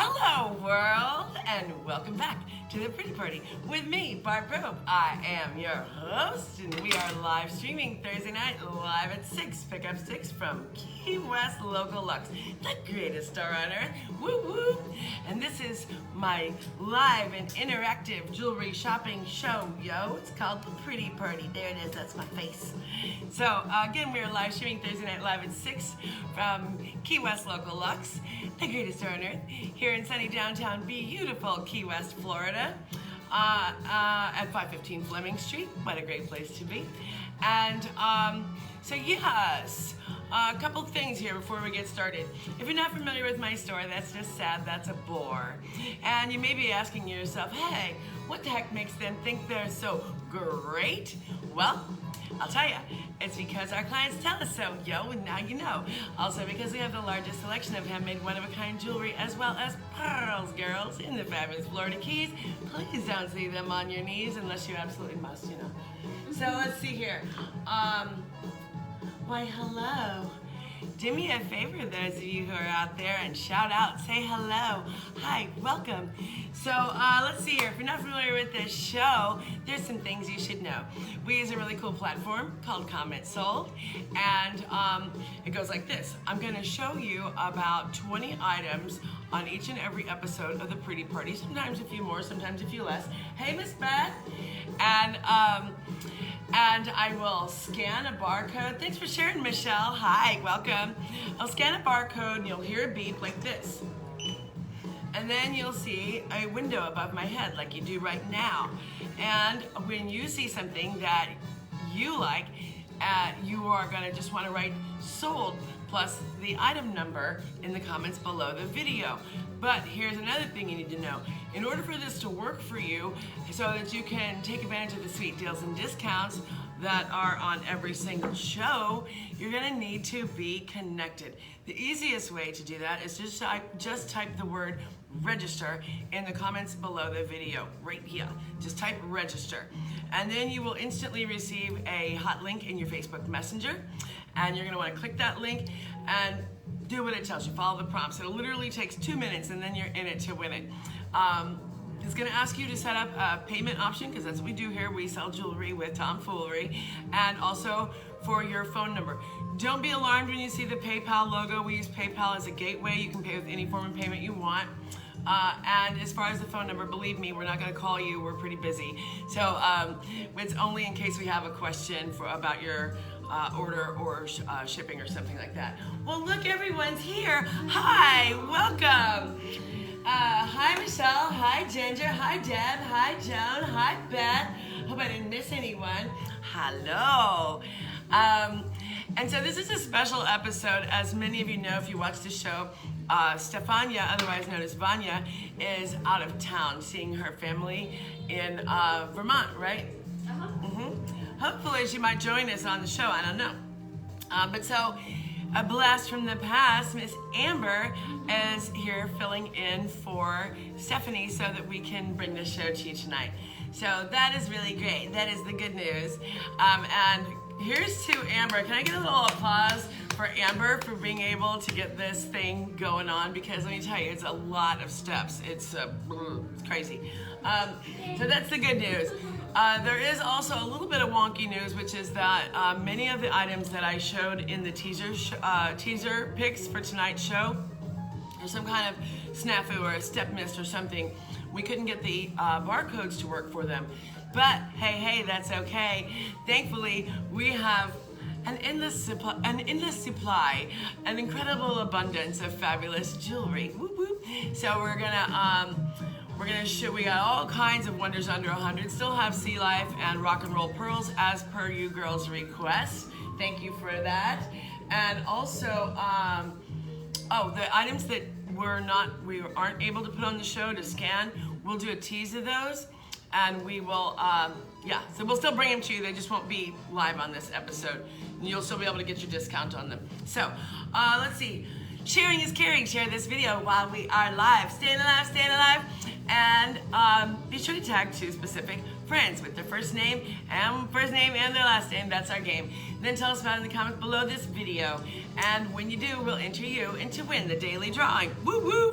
Hello world, and welcome back to the Pretty Party with me, Barb Robe. I am your host, and we are live streaming Thursday night live at 6. Pick up 6 from Key West Local Luxe, the greatest store on earth. Woo woo! And this is my live and interactive jewelry shopping show, yo. It's called the Pretty Party. There it is. That's my face. So again, we are live streaming Thursday night live at 6 from Key West Local Luxe, the greatest store on earth, here in sunny downtown beautiful Key West, Florida, at 515 Fleming Street. What a great place to be. And so yes, a couple things here before we get started. If you're not familiar with my store, that's just sad, that's a bore. And you may be asking yourself, hey, what the heck makes them think they're so great? Well, I'll tell you, it's because our clients tell us so, yo, and now you know. Also because we have the largest selection of handmade one-of-a-kind jewelry as well as pearls, girls, in the fabulous Florida Keys. Please don't see them on your knees unless you absolutely must, you know. So let's see here. Why, hello. Do me a favor, those of you who are out there, and shout out, say hello. Hi, welcome. So let's see here. If you're not familiar with this show, there's some things you should know. We use a really cool platform called Comment Sold, and it goes like this. I'm going to show you about 20 items on each and every episode of the Pretty Party. Sometimes a few more, sometimes a few less. Hey, Miss Beth. And I will scan a barcode. Thanks for sharing, Michelle. Hi, welcome. I'll scan a barcode and you'll hear a beep like this. And then you'll see a window above my head like you do right now. And when you see something that you like, you are gonna just wanna write sold plus the item number in the comments below the video. But here's another thing you need to know. In order for this to work for you, so that you can take advantage of the sweet deals and discounts that are on every single show, you're gonna need to be connected. The easiest way to do that is just type the word register in the comments below the video, right here. Just type register. And then you will instantly receive a hot link in your Facebook Messenger. And you're gonna wanna click that link and do what it tells you, follow the prompts. It literally takes 2 minutes and then you're in it to win it. It's gonna ask you to set up a payment option, because that's what we do here. We sell jewelry with tomfoolery, and also for your phone number. Don't be alarmed when you see the PayPal logo. We use PayPal as a gateway. You can pay with any form of payment you want. And as far as the phone number, believe me, we're not gonna call you, we're pretty busy. So it's only in case we have a question about your order or shipping or something like that. Well, look, everyone's here. Hi, welcome. Hi, Michelle. Hi, Ginger. Hi, Deb. Hi, Joan. Hi, Beth. Hope I didn't miss anyone. Hello. And so this is a special episode. As many of you know, if you watch the show, Stefania, otherwise known as Vanya, is out of town seeing her family in Vermont, right? Hopefully she might join us on the show, I don't know. But so, a blast from the past, Miss Amber is here filling in for Stephanie so that we can bring the show to you tonight. So that is really great. That is the good news. And here's to Amber. Can I get a little applause for Amber for being able to get this thing going on? Because let me tell you, it's a lot of steps. It's crazy. So that's the good news. There is also a little bit of wonky news, which is that many of the items that I showed in the teaser pics for tonight's show, there's some kind of snafu or a step miss or something. We couldn't get the barcodes to work for them. But hey, that's okay. Thankfully, we have an endless supply, an incredible abundance of fabulous jewelry. Whoop, whoop. So we're gonna show, we got all kinds of wonders under 100. Still have sea life and rock and roll pearls as per you girls' request. Thank you for that. And also, the items that we aren't able to put on the show to scan, we'll do a tease of those, and we will, so we'll still bring them to you. They just won't be live on this episode. You'll still be able to get your discount on them. So, let's see. Sharing is caring. Share this video while we are live. Staying alive. And be sure to tag 2 specific friends with their first name and their last name. That's our game. Then tell us about it in the comments below this video. And when you do, we'll enter you in to win the daily drawing. Woo woo!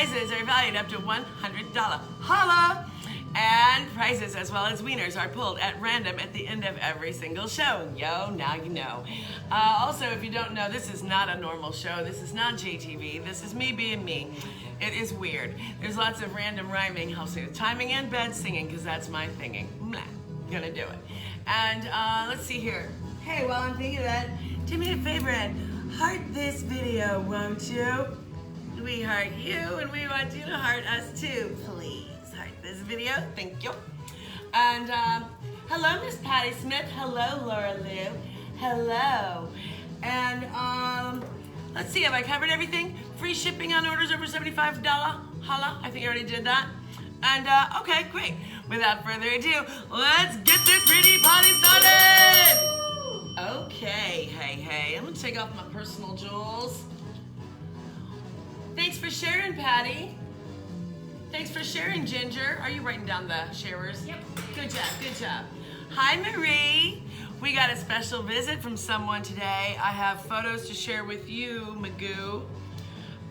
prizes are valued up to $100. Holla! And prizes as well as wieners are pulled at random at the end of every single show. Yo, now you know. Also, if you don't know, this is not a normal show. This is not JTV. This is me being me. It is weird. There's lots of random rhyming, I'll say timing and bed singing, because that's my thinging. Blah, gonna do it. And let's see here. Hey, while I'm thinking of that, do me a favor and heart this video, won't you? We heart you, and we want you to heart us too, please. This video, thank you. And hello, Miss Patty Smith. Hello, Laura Lou. Hello. And let's see, have I covered everything? Free shipping on orders over $75. Holla, I think I already did that. And okay, great. Without further ado, let's get this pretty party started. Okay, hey, I'm gonna take off my personal jewels. Thanks for sharing, Patty. Thanks for sharing, Ginger. Are you writing down the sharers? Yep. Good job. Hi, Marie. We got a special visit from someone today. I have photos to share with you, Magoo.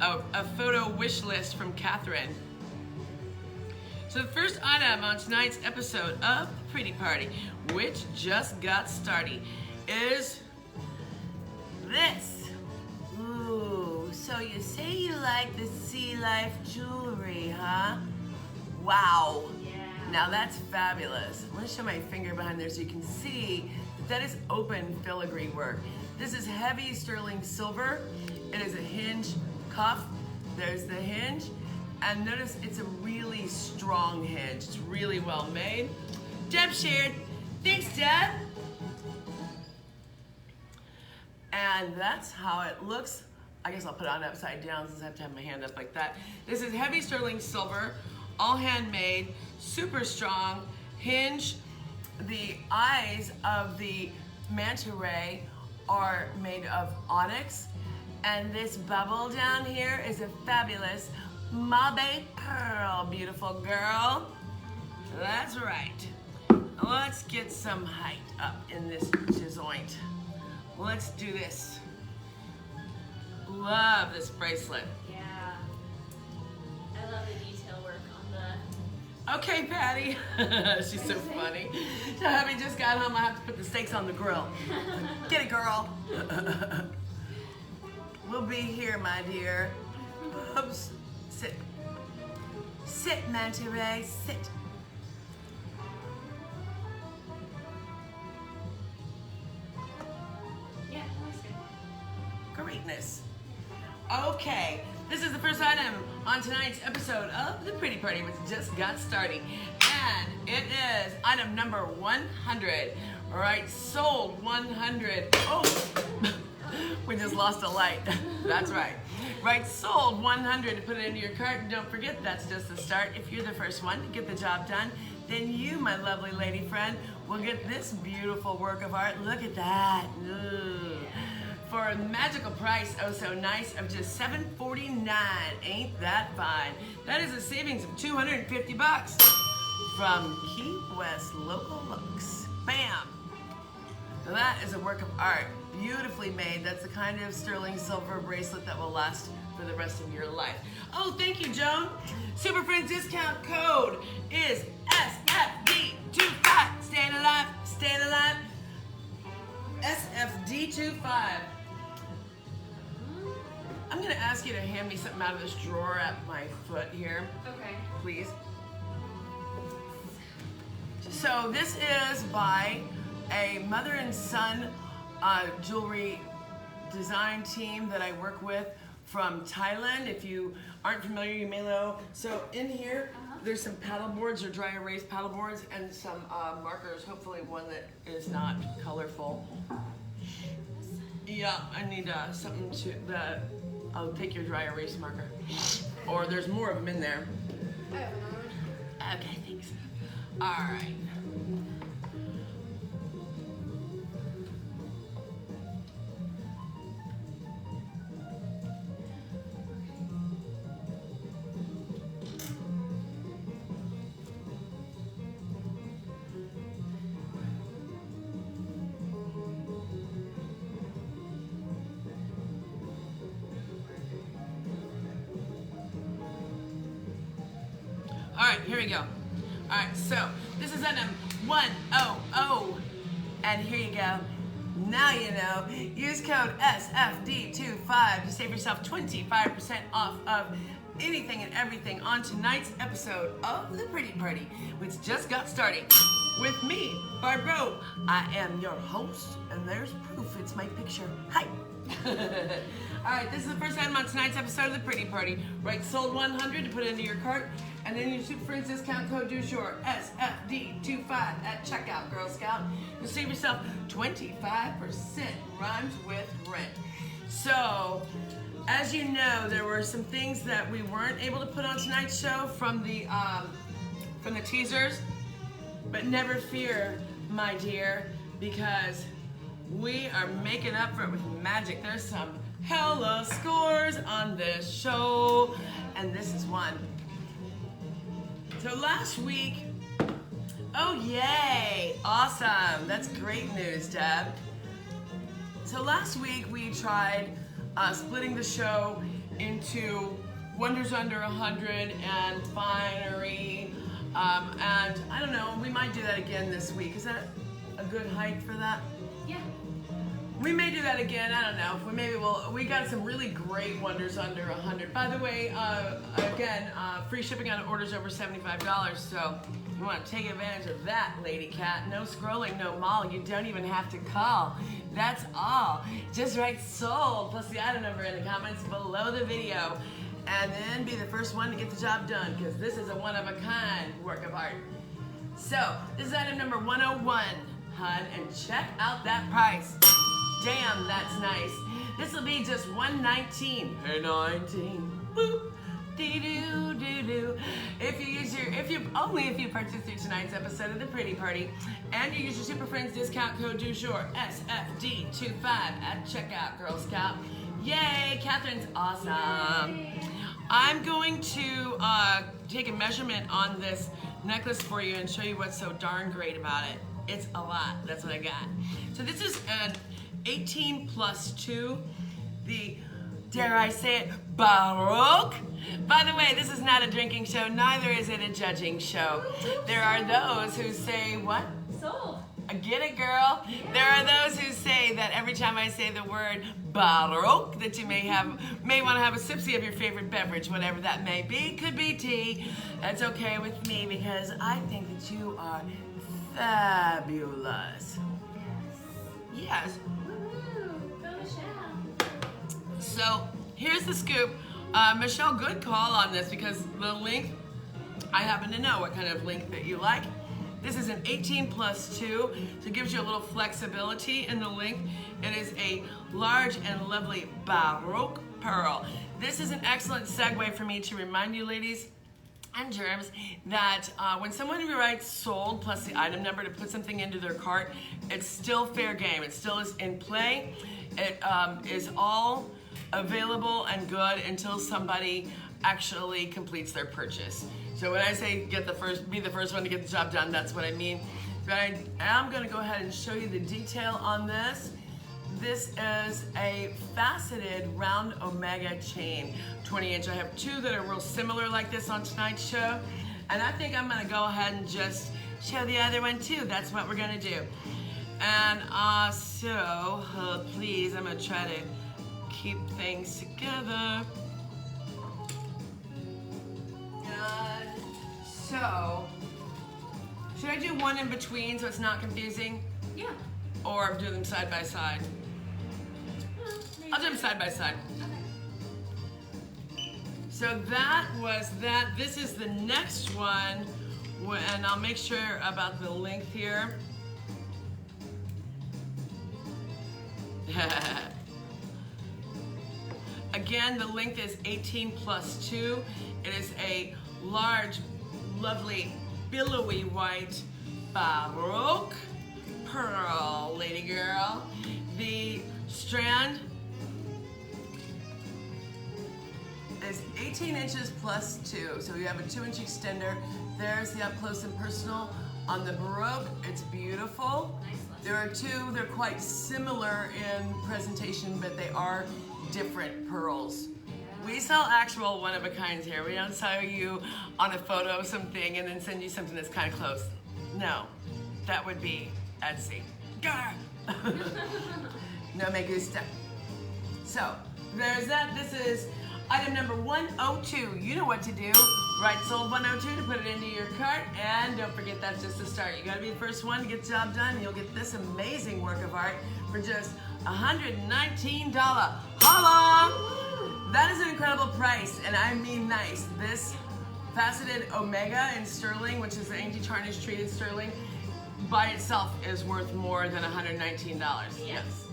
A photo wish list from Catherine. So the first item on tonight's episode of The Pretty Party, which just got started, is this. Ooh, so you say you like the Sea Life jewelry, huh? Wow. Yeah. Now that's fabulous. I'm gonna show my finger behind there so you can see that is open filigree work. This is heavy sterling silver. It is a hinge cuff. There's the hinge. And notice it's a really strong hinge. It's really well made. Deb shared. Thanks, Deb. And that's how it looks. I guess I'll put it on upside down since I have to have my hand up like that. This is heavy sterling silver, all handmade, super strong hinge. The eyes of the manta ray are made of onyx, and this bubble down here is a fabulous Mabe pearl, beautiful girl. That's right. Let's get some height up in this joint. Let's do this. Love this bracelet. Yeah. I love the detail work on the... Okay, Patty. She's so funny. So hubby just got home. I have to put the steaks on the grill. Get it, girl. We'll be here, my dear. Oops. Sit. Sit, Manta Ray. Sit. Yeah, that looks good. Greatness. Okay, this is the first item on tonight's episode of The Pretty Party, which just got started. And it is item number 100. All right, sold 100. Oh, we just lost a light. That's right. Right, sold 100 to put it into your cart. And don't forget, that's just the start. If you're the first one to get the job done, then you, my lovely lady friend, will get this beautiful work of art. Look at that. Ooh. For a magical price, oh so nice, of just $7.49. Ain't that fine? That is a savings of $250 from Key West Local Luxe. Bam! Now that is a work of art, beautifully made. That's the kind of sterling silver bracelet that will last for the rest of your life. Oh, thank you, Joan. Super Friends discount code is SFD25. Staying alive, staying alive. SFD25. I'm gonna ask you to hand me something out of this drawer at my foot here. Okay. Please. So this is by a mother and son jewelry design team that I work with from Thailand. If you aren't familiar, you may know. So in here, there's some paddle boards or dry erase paddle boards and some markers, hopefully one that is not colorful. Yeah, I need something to that. I'll take your dry erase marker. Or there's more of them in there. I have another one. Okay, thanks. All right. All right, here we go. All right, so this is item 100. And here you go. Now you know. Use code SFD25 to save yourself 25% off of anything and everything on tonight's episode of The Pretty Party, which just got started. With me, Barbro. I am your host, and there's proof. It's my picture. Hi. All right, this is the first item on tonight's episode of The Pretty Party. Write sold 100 to put it into your cart, and then use Super Friends discount code du jour, SFD25 at checkout, Girl Scout. You'll save yourself 25%. Rhymes with rent. So, as you know, there were some things that we weren't able to put on tonight's show from the teasers, but never fear, my dear, because we are making up for it with magic. There's some hella scores on this show, and this is one. So last week, oh yay, awesome, that's great news, Deb. So last week we tried splitting the show into Wonders Under 100 and Finery, and I don't know, we might do that again this week. Is that a good height for that? Yeah. We may do that again. I don't know. We got some really great Wonders Under 100. By the way, again, free shipping on orders over $75. So you want to take advantage of that, Lady Cat. No scrolling, no mall. You don't even have to call. That's all. Just write sold plus the item number in the comments below the video, and then be the first one to get the job done, because this is a one-of-a-kind work of art. So this is item number 101, hun, and check out that price. Damn, that's nice. This will be just $119. Hey, 19. Boop. Dee-doo, doo-doo. If you purchase through tonight's episode of The Pretty Party, and you use your Super Friends discount code du jour, SFD25 at checkout, Girl Scout. Yay, Catherine's awesome. Yay. I'm going to take a measurement on this necklace for you and show you what's so darn great about it. It's a lot. That's what I got. So this is an 18 plus 2, the, dare I say it, Baroque. By the way, this is not a drinking show, neither is it a judging show. There are those who say, what? Sold. Get it, girl? Yeah. There are those who say that every time I say the word Baroque, that you may want to have a sipsy of your favorite beverage, whatever that may be. Could be tea. That's okay with me, because I think that you are fabulous. Yes. Woohoo! Go Michelle. So here's the scoop. Michelle, good call on this, because the length, I happen to know what kind of length that you like. This is an 18 plus 2, so it gives you a little flexibility in the length. It is a large and lovely Baroque pearl. This is an excellent segue for me to remind you, ladies and germs, that when someone writes sold plus the item number to put something into their cart, it's still fair game. It still is in play. It is all available and good until somebody actually completes their purchase. So when I say be the first one to get the job done, that's what I mean. But I am going to go ahead and show you the detail on this. This is a faceted round omega chain, 20-inch. I have two that are real similar like this on tonight's show, and I think I'm going to go ahead and just show the other one too. That's what we're going to do. And please, I'm going to try to keep things together. So, should I do one in between so it's not confusing? Yeah. Or do them side by side? I'll do them side by side. Okay. So that was that. This is the next one, and I'll make sure about the length here. Again, the length is 18 plus 2. It is a large, lovely, billowy white Baroque pearl, lady girl. The strand is 18 inches plus 2. So you have a 2-inch extender. There's the up close and personal. On the Baroque, it's beautiful. Nice. There are two, they're quite similar in presentation, but they are different pearls. We sell actual one-of-a-kinds here. We don't sell you on a photo of something and then send you something that's kind of close. No, that would be Etsy. No me gusta. So, there's that. This is item number 102. You know what to do. Right, sold 102 to put it into your cart. And don't forget, that's just the start. You gotta be the first one to get the job done, and you'll get this amazing work of art for just $119. Holla! That is an incredible price, and I mean nice. This faceted omega in sterling, which is the anti-tarnish treated sterling, by itself is worth more than $119. Yes.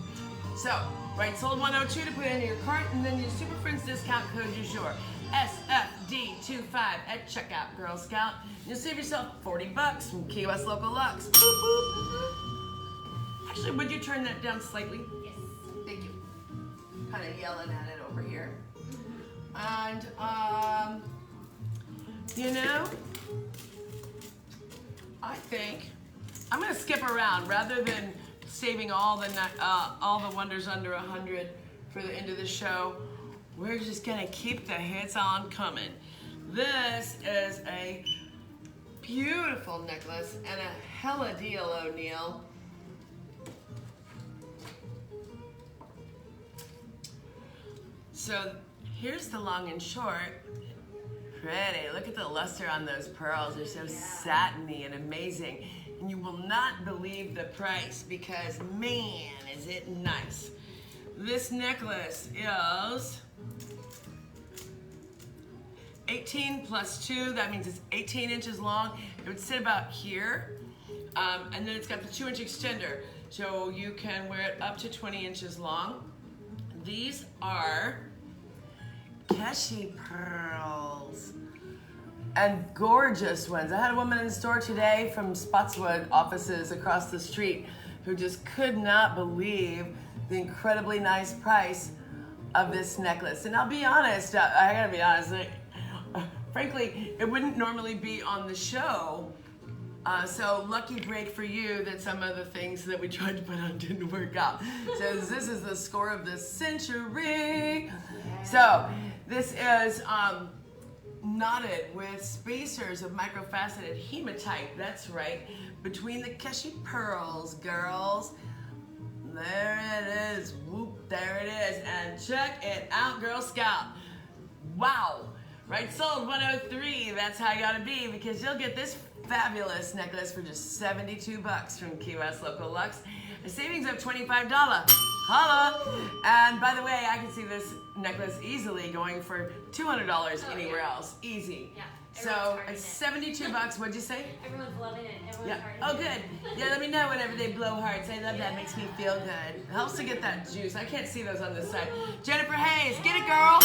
So, right, sold 102 to put into your cart, and then your Super Friends discount code du jour, SFD25 at checkout, Girl Scout. You'll save yourself 40 bucks from Key West Local Luxe. Actually, would you turn that down slightly? Yes. Thank you. Kind of yelling at it over here. And, you know, I think I'm gonna skip around rather than saving all the wonders under 100 for the end of the show. We're just gonna keep the hits on coming. This is a beautiful necklace and a hella deal, O'Neill. So here's the long and short. Pretty. Look at the luster on those pearls. They're so satiny and amazing. And you will not believe the price because, man, is it nice. This necklace is 18 plus 2. That means it's 18 inches long. It would sit about here. And then it's got the 2-inch extender. So you can wear it up to 20 inches long. These are Keshi pearls. And gorgeous ones. I had a woman in the store today from Spotswood offices across the street who just could not believe the incredibly nice price of this necklace. And I'll be honest, I gotta be honest, frankly, it wouldn't normally be on the show. So lucky break for you that some of the things that we tried to put on didn't work out. So this is the score of the century. So this is knotted with spacers of microfaceted hematite. That's right, between the Keshi pearls, girls. There it is. Whoop, there it is. And check it out, Girl Scout. Wow. Right, sold 103. That's how you gotta be, because you'll get this fabulous necklace for just 72 bucks from Key West Local Luxe. A savings of $25. Holla! And by the way, I can see this necklace easily going for $200 anywhere else. Easy. Yeah. So it's 72 bucks. What'd you say? Everyone's loving it. Everyone's Yeah. hearting Oh, it. good. Yeah, let me know whenever they blow hearts. I love that. Makes me feel good. Helps to get that juice. I can't see those on this side. Jennifer Hayes, get it, girl.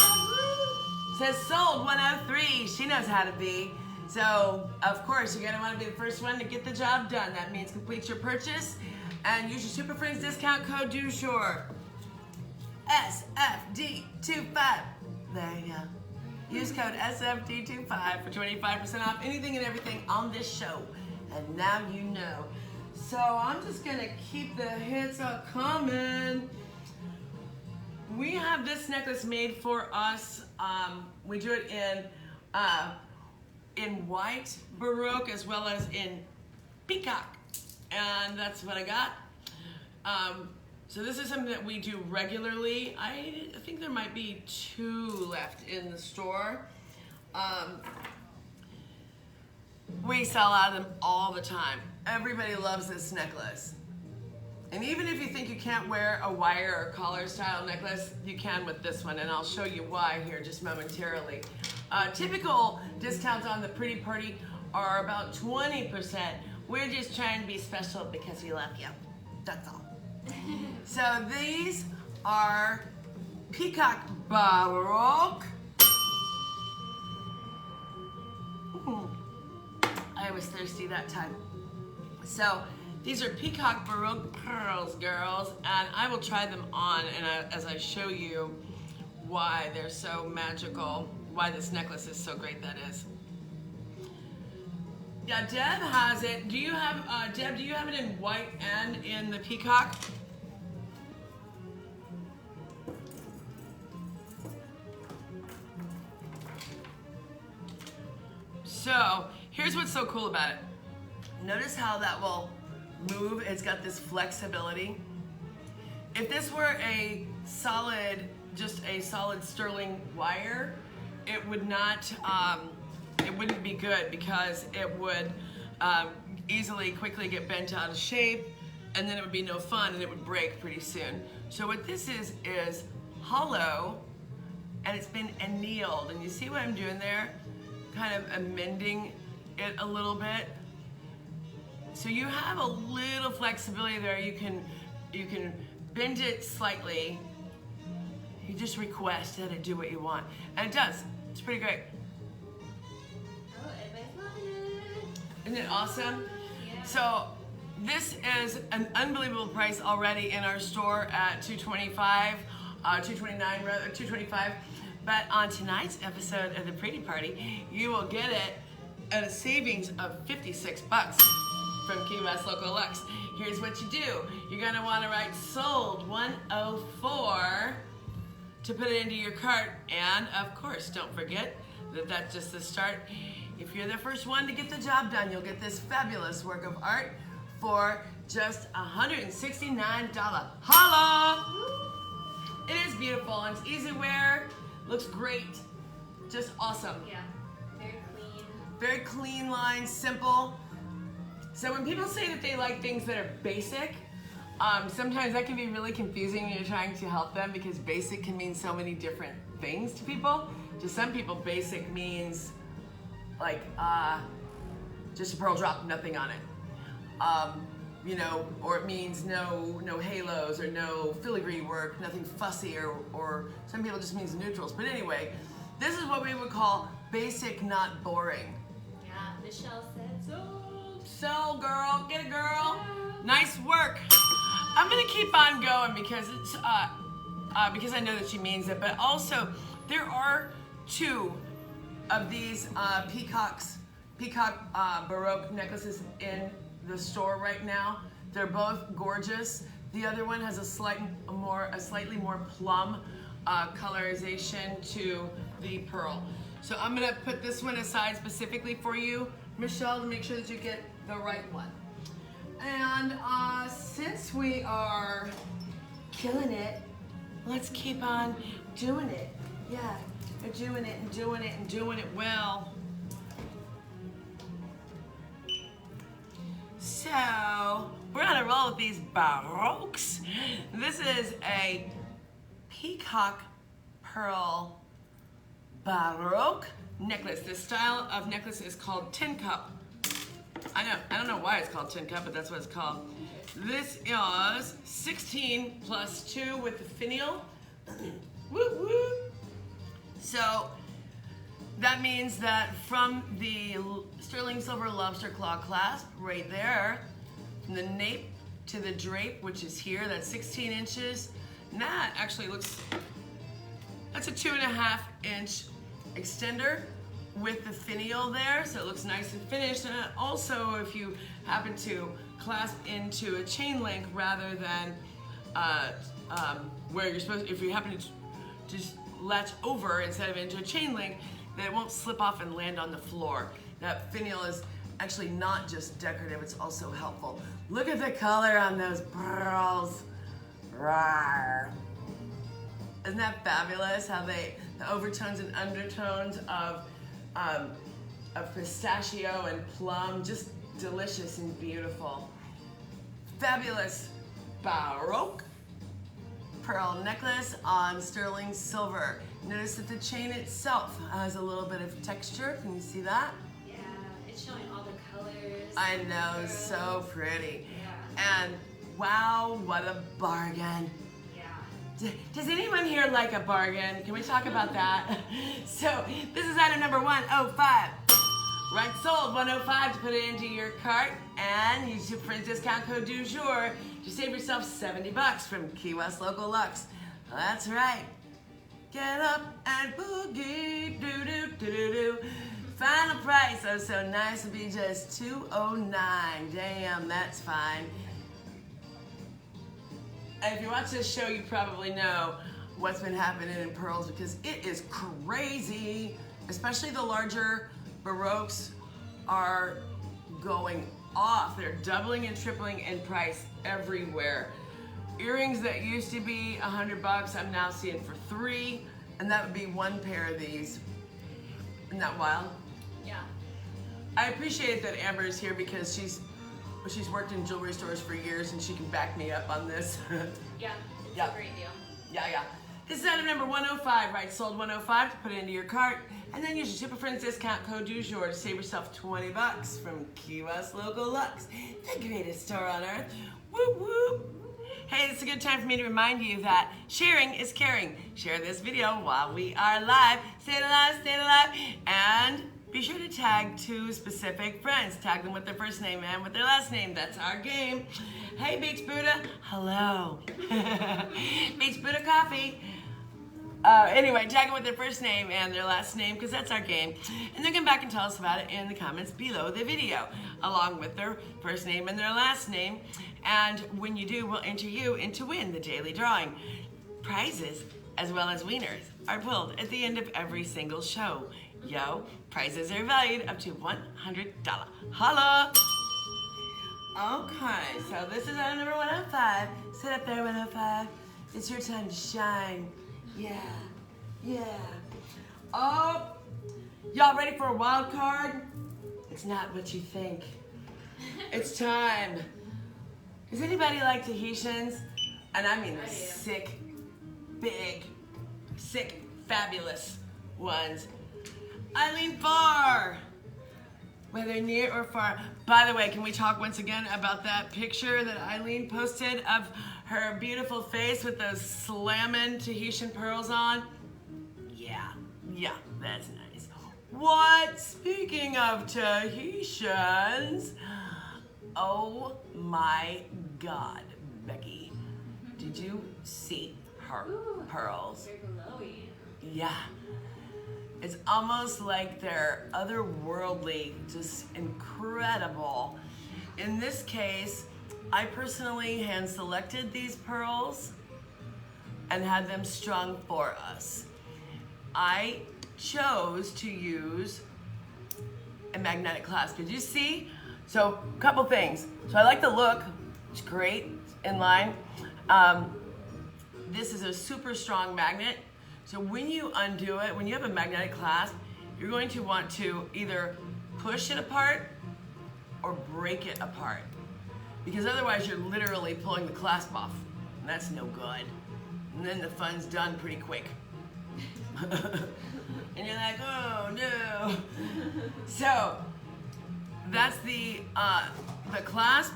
Says sold 103. She knows how to be. So, of course, you're going to want to be the first one to get the job done. That means complete your purchase and use your Super Friends discount code du jour. SFD25. There you go. Use code SFD25 for 25% off anything and everything on this show. And now you know. So I'm just going to keep the hits coming. We have this necklace made for us. We do it in white Baroque as well as in peacock. And that's what I got. So this is something that we do regularly. I think there might be 2 left in the store. We sell out of them all the time. Everybody loves this necklace. And even if you think you can't wear a wire or collar style necklace, you can with this one, and I'll show you why here just momentarily. Typical discounts on the Pretty Party are about 20%. We're just trying to be special because we love you. That's all. So these are Peacock Baroque. I was thirsty that time. So these are Peacock Baroque pearls, girls, and I will try them on and as I show you why they're so magical, why this necklace is so great, that is. Yeah, Deb has it. Do you have, Deb, do you have it in white and in the peacock? So here's what's so cool about it. Notice how that will move. It's got this flexibility. If this were a solid, just a solid sterling wire, it would not, it wouldn't be good because it would easily, quickly get bent out of shape, and then it would be no fun and it would break pretty soon. So what this is hollow, and it's been annealed. And you see what I'm doing there? Kind of amending it a little bit. So you have a little flexibility there. You can bend it slightly. You just request that it do what you want. And it does. It's pretty great. Oh, everybody's loving it. Isn't it awesome? Yeah. So this is an unbelievable price already in our store at $225, $229 rather, $225. But on tonight's episode of The Pretty Party, you will get it at a savings of $56 from Key West Local Luxe. Here's what you do. You're gonna wanna write sold 104 to put it into your cart. And of course, don't forget that that's just the start. If you're the first one to get the job done, you'll get this fabulous work of art for just $169. Holla! It is beautiful and it's easy wear, looks great, just awesome. Yeah, very clean. Very clean lines, simple. So when people say that they like things that are basic, sometimes that can be really confusing when you're trying to help them because basic can mean so many different things to people. To some people, basic means like just a pearl drop, nothing on it. You know, or it means no halos or no filigree work, nothing fussy, or some people just means neutrals. But anyway, this is what we would call basic, not boring. Yeah, Michelle said so. So girl, get it girl. Nice work. I'm gonna keep on going because it's because I know that she means it, but also there are two of these peacock Baroque necklaces in the store right now. They're both gorgeous. The other one has a slightly more plum colorization to the pearl. So I'm gonna put this one aside specifically for you, Michelle, to make sure that you get the right one. And since we are killing it, let's keep on doing it. Yeah, we're doing it and doing it and doing it well. So, we're gonna roll with these Baroques. This is a peacock pearl Baroque necklace. This style of necklace is called tin cup. I don't know why it's called tin cup, but that's what it's called. This is 16 plus 2 with the finial. Woo woo. So that means that from the sterling silver lobster claw clasp right there, from the nape to the drape, which is here, that's 16 inches. And that actually looks, that's a 2.5 inch extender with the finial there, so it looks nice and finished. And also, if you happen to clasp into a chain link rather than where you're supposed, if you happen to just latch over instead of into a chain link, then it won't slip off and land on the floor. That finial is actually not just decorative, it's also helpful. Look at the color on those pearls. Rawr. Isn't that fabulous? How the overtones and undertones of pistachio and plum, just delicious and beautiful. Fabulous Baroque pearl necklace on sterling silver. Notice that the chain itself has a little bit of texture. Can you see that? Yeah, it's showing all the colors. I know, it's so pretty. Yeah. And wow, what a bargain. Yeah. Does anyone here like a bargain? Can we talk about that? So this is item number 105. Right, sold 105 to put it into your cart, and use your print discount code du jour to save yourself $70 from Key West Local Luxe. That's right. Get up and boogie, doo doo doo doo doo. Final price, oh so nice, would be just $209. Damn, that's fine. And if you watch this show, you probably know what's been happening in pearls because it is crazy, especially the larger Baroques are going off. They're doubling and tripling in price everywhere. Earrings that used to be $100, I'm now seeing for $3, and that would be one pair of these. Isn't that wild? Yeah. I appreciate that Amber is here because she's worked in jewelry stores for years and she can back me up on this. Yeah, it's Yeah. a great deal. Yeah. This is item number 105, right? Sold 105 to put it into your cart, and then use your Super Friends discount code du jour to save yourself $20 from Key West Local Luxe, the greatest store on earth. Whoop whoop. Hey, it's a good time for me to remind you that sharing is caring. Share this video while we are live. Stay alive, and be sure to tag 2 specific friends. Tag them with their first name and with their last name. That's our game. Hey, Beach Buddha. Hello. Beach Buddha Coffee. Anyway, tag them with their first name and their last name because that's our game. And then come back and tell us about it in the comments below the video, along with their first name and their last name. And when you do, we'll enter you in to win the daily drawing. Prizes, as well as wieners, are pulled at the end of every single show. Yo, prizes are valued up to $100. Holla! Okay, so this is item number 105. Sit up there, 105. It's your time to shine. Yeah. Oh, y'all ready for a wild card? It's not what you think. It's time. Does anybody like Tahitians? And I mean the sick, big, sick, fabulous ones. Eileen Farr. Whether near or far. By the way, can we talk once again about that picture that Eileen posted of her beautiful face with those slamming Tahitian pearls on? Yeah, that's nice. What? Speaking of Tahitians, oh my God, Becky, did you see her pearls? They're glowy. Yeah. It's almost like they're otherworldly, just incredible. In this case, I personally hand selected these pearls and had them strung for us. I chose to use a magnetic clasp. Did you see? So, a couple things. So I like the look. It's great, in line. This is a super strong magnet. So when you undo it, when you have a magnetic clasp, you're going to want to either push it apart or break it apart. Because otherwise you're literally pulling the clasp off. And that's no good. And then the fun's done pretty quick. And you're like, oh no. So that's the clasp.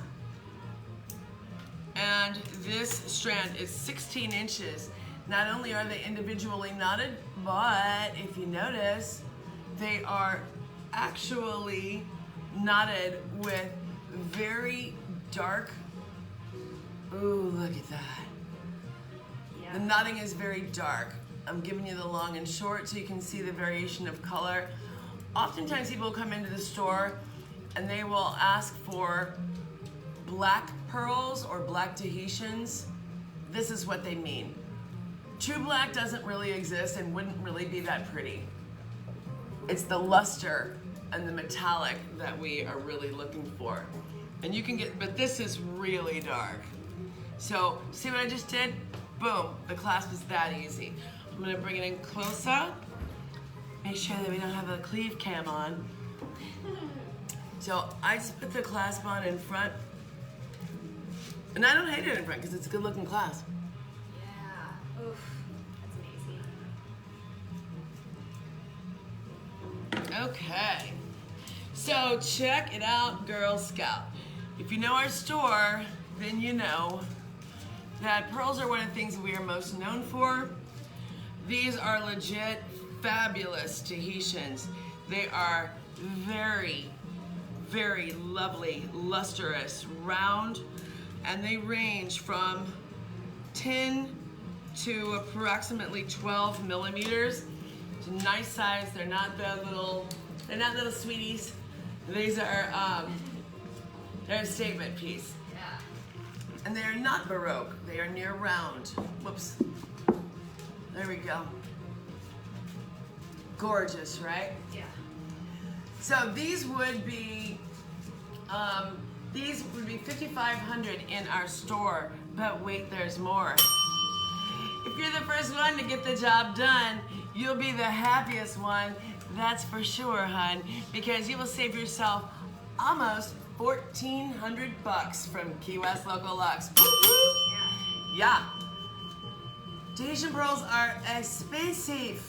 And this strand is 16 inches. Not only are they individually knotted, but if you notice, they are actually knotted with very dark, ooh, look at that. Yeah. The knotting is very dark. I'm giving you the long and short so you can see the variation of color. Oftentimes people come into the store and they will ask for black pearls or black Tahitians. This is what they mean. True black doesn't really exist and wouldn't really be that pretty. It's the luster and the metallic that we are really looking for. And you can get, but this is really dark. So, see what I just did? Boom, the clasp is that easy. I'm gonna bring it in close up. Make sure that we don't have a cleave cam on. So I just put the clasp on in front. And I don't hate it in front because it's a good looking clasp. Yeah. Oof. That's amazing. Okay. So check it out, Girl Scout. If you know our store, then you know that pearls are one of the things we are most known for. These are legit fabulous Tahitians. They are very, very lovely, lustrous, round, and they range from 10 to approximately 12 millimeters. It's a nice size. They're not little sweeties. These are they're a statement piece. Yeah. And they are not Baroque. They are near round. Whoops. There we go. Gorgeous, right? Yeah. So these would be $5,500 in our store, but wait, there's more. If you're the first one to get the job done, you'll be the happiest one, that's for sure, hun, because you will save yourself almost $1,400 from Key West Local Luxe. Yeah. Tahitian pearls are expensive.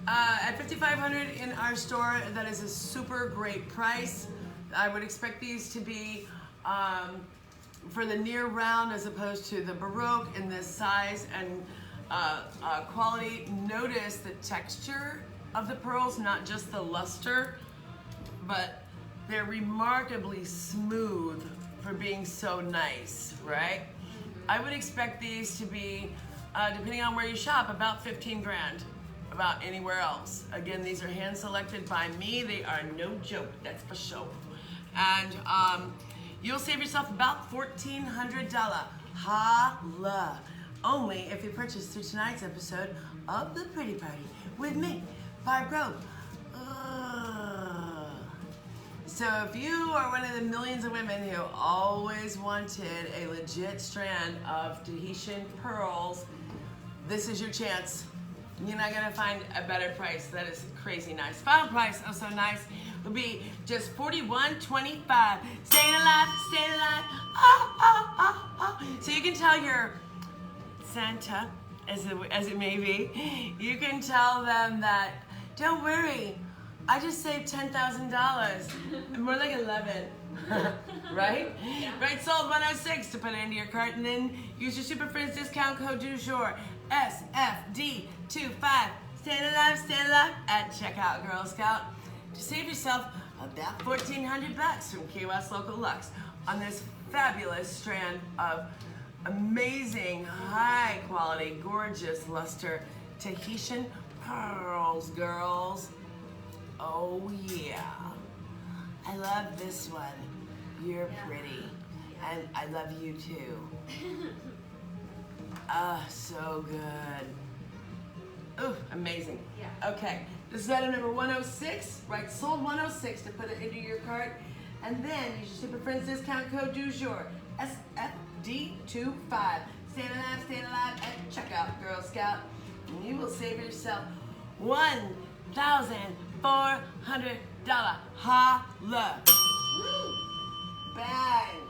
At $5,500 in our store, that is a super great price. I would expect these to be for the near round as opposed to the Baroque in this size and quality. Notice the texture of the pearls, not just the luster, but they're remarkably smooth for being so nice, right? I would expect these to be, depending on where you shop, about 15 grand. About anywhere else. Again, these are hand selected by me. They are no joke, that's for sure. And you'll save yourself about $1,400. Holla! Only if you purchase through tonight's episode of The Pretty Party with me, Barb Grove. So if you are one of the millions of women who always wanted a legit strand of Tahitian pearls, this is your chance. You're not gonna find a better price. That is crazy nice. Final price, oh so nice, will be just $41.25. Staying alive, staying alive. Oh, oh, oh, oh. So you can tell your Santa, as it may be, you can tell them that, don't worry, I just saved $10,000. More like 11. Right? Yeah. Right, sold 106 to put it into your cart, and then use your Super Friends discount code du jour, SFD25. Stand alive at checkout, Girl Scout, to save yourself about $1,400 from Key West Local Luxe on this fabulous strand of amazing, high quality, gorgeous luster Tahitian pearls, girls. Oh yeah. I love this one. You're pretty. And I love you too. So good. Ooh, amazing. Yeah. Okay, this is item number 106. Right, sold 106 to put it into your cart. And then use your Super Friends discount code du jour, SFD25. Stand alive at checkout, Girl Scout. And you will save yourself $1,400. Holla. Bang.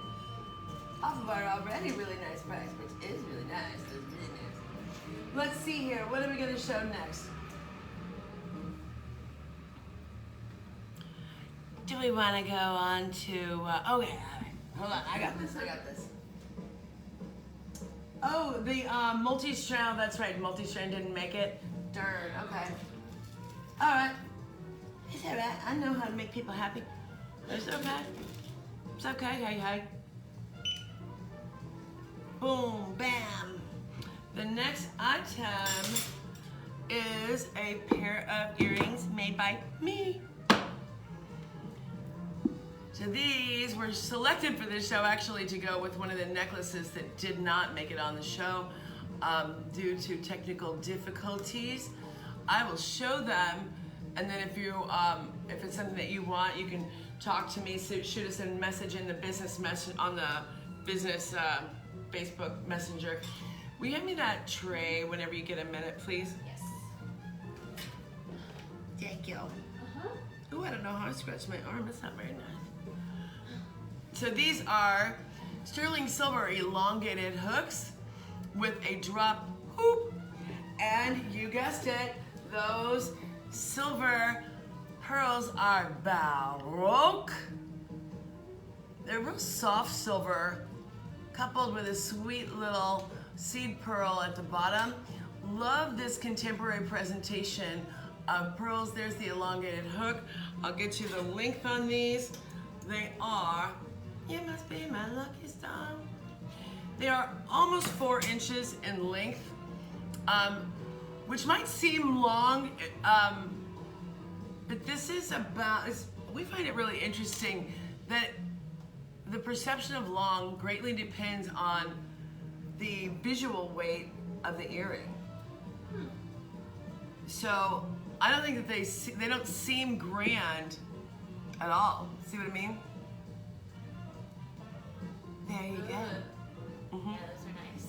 Off of our already really nice price, which is really nice. It's really nice. Let's see here. What are we going to show next? Do we want to go on to... oh, yeah. Hold on. I got this. Oh, the multi-strand. That's right. Multi-strand didn't make it. Darn. Okay. All right. It's all right. I know how to make people happy. It's okay. It's okay. Hey. Boom, bam. The next item is a pair of earrings made by me. So these were selected for this show actually to go with one of the necklaces that did not make it on the show due to technical difficulties. I will show them, and then if it's something that you want, you can talk to me. So shoot us a message in the business message on the business Facebook Messenger. Will you hand me that tray whenever you get a minute, please? Yes. Thank you. Uh-huh. Ooh, I don't know how to scratch my arm. It's not very nice. So these are sterling silver elongated hooks with a drop hoop. And you guessed it, those silver pearls are Baroque. They're real soft silver, coupled with a sweet little seed pearl at the bottom. Love this contemporary presentation of pearls. There's the elongated hook. I'll get you the length on these. They are, you must be my lucky star. They are almost 4 inches in length, which might seem long, but this is we find it really interesting that the perception of long greatly depends on the visual weight of the earring. So I don't think that they don't seem grand at all. See what I mean? There you go. Mm-hmm. Yeah, those are nice.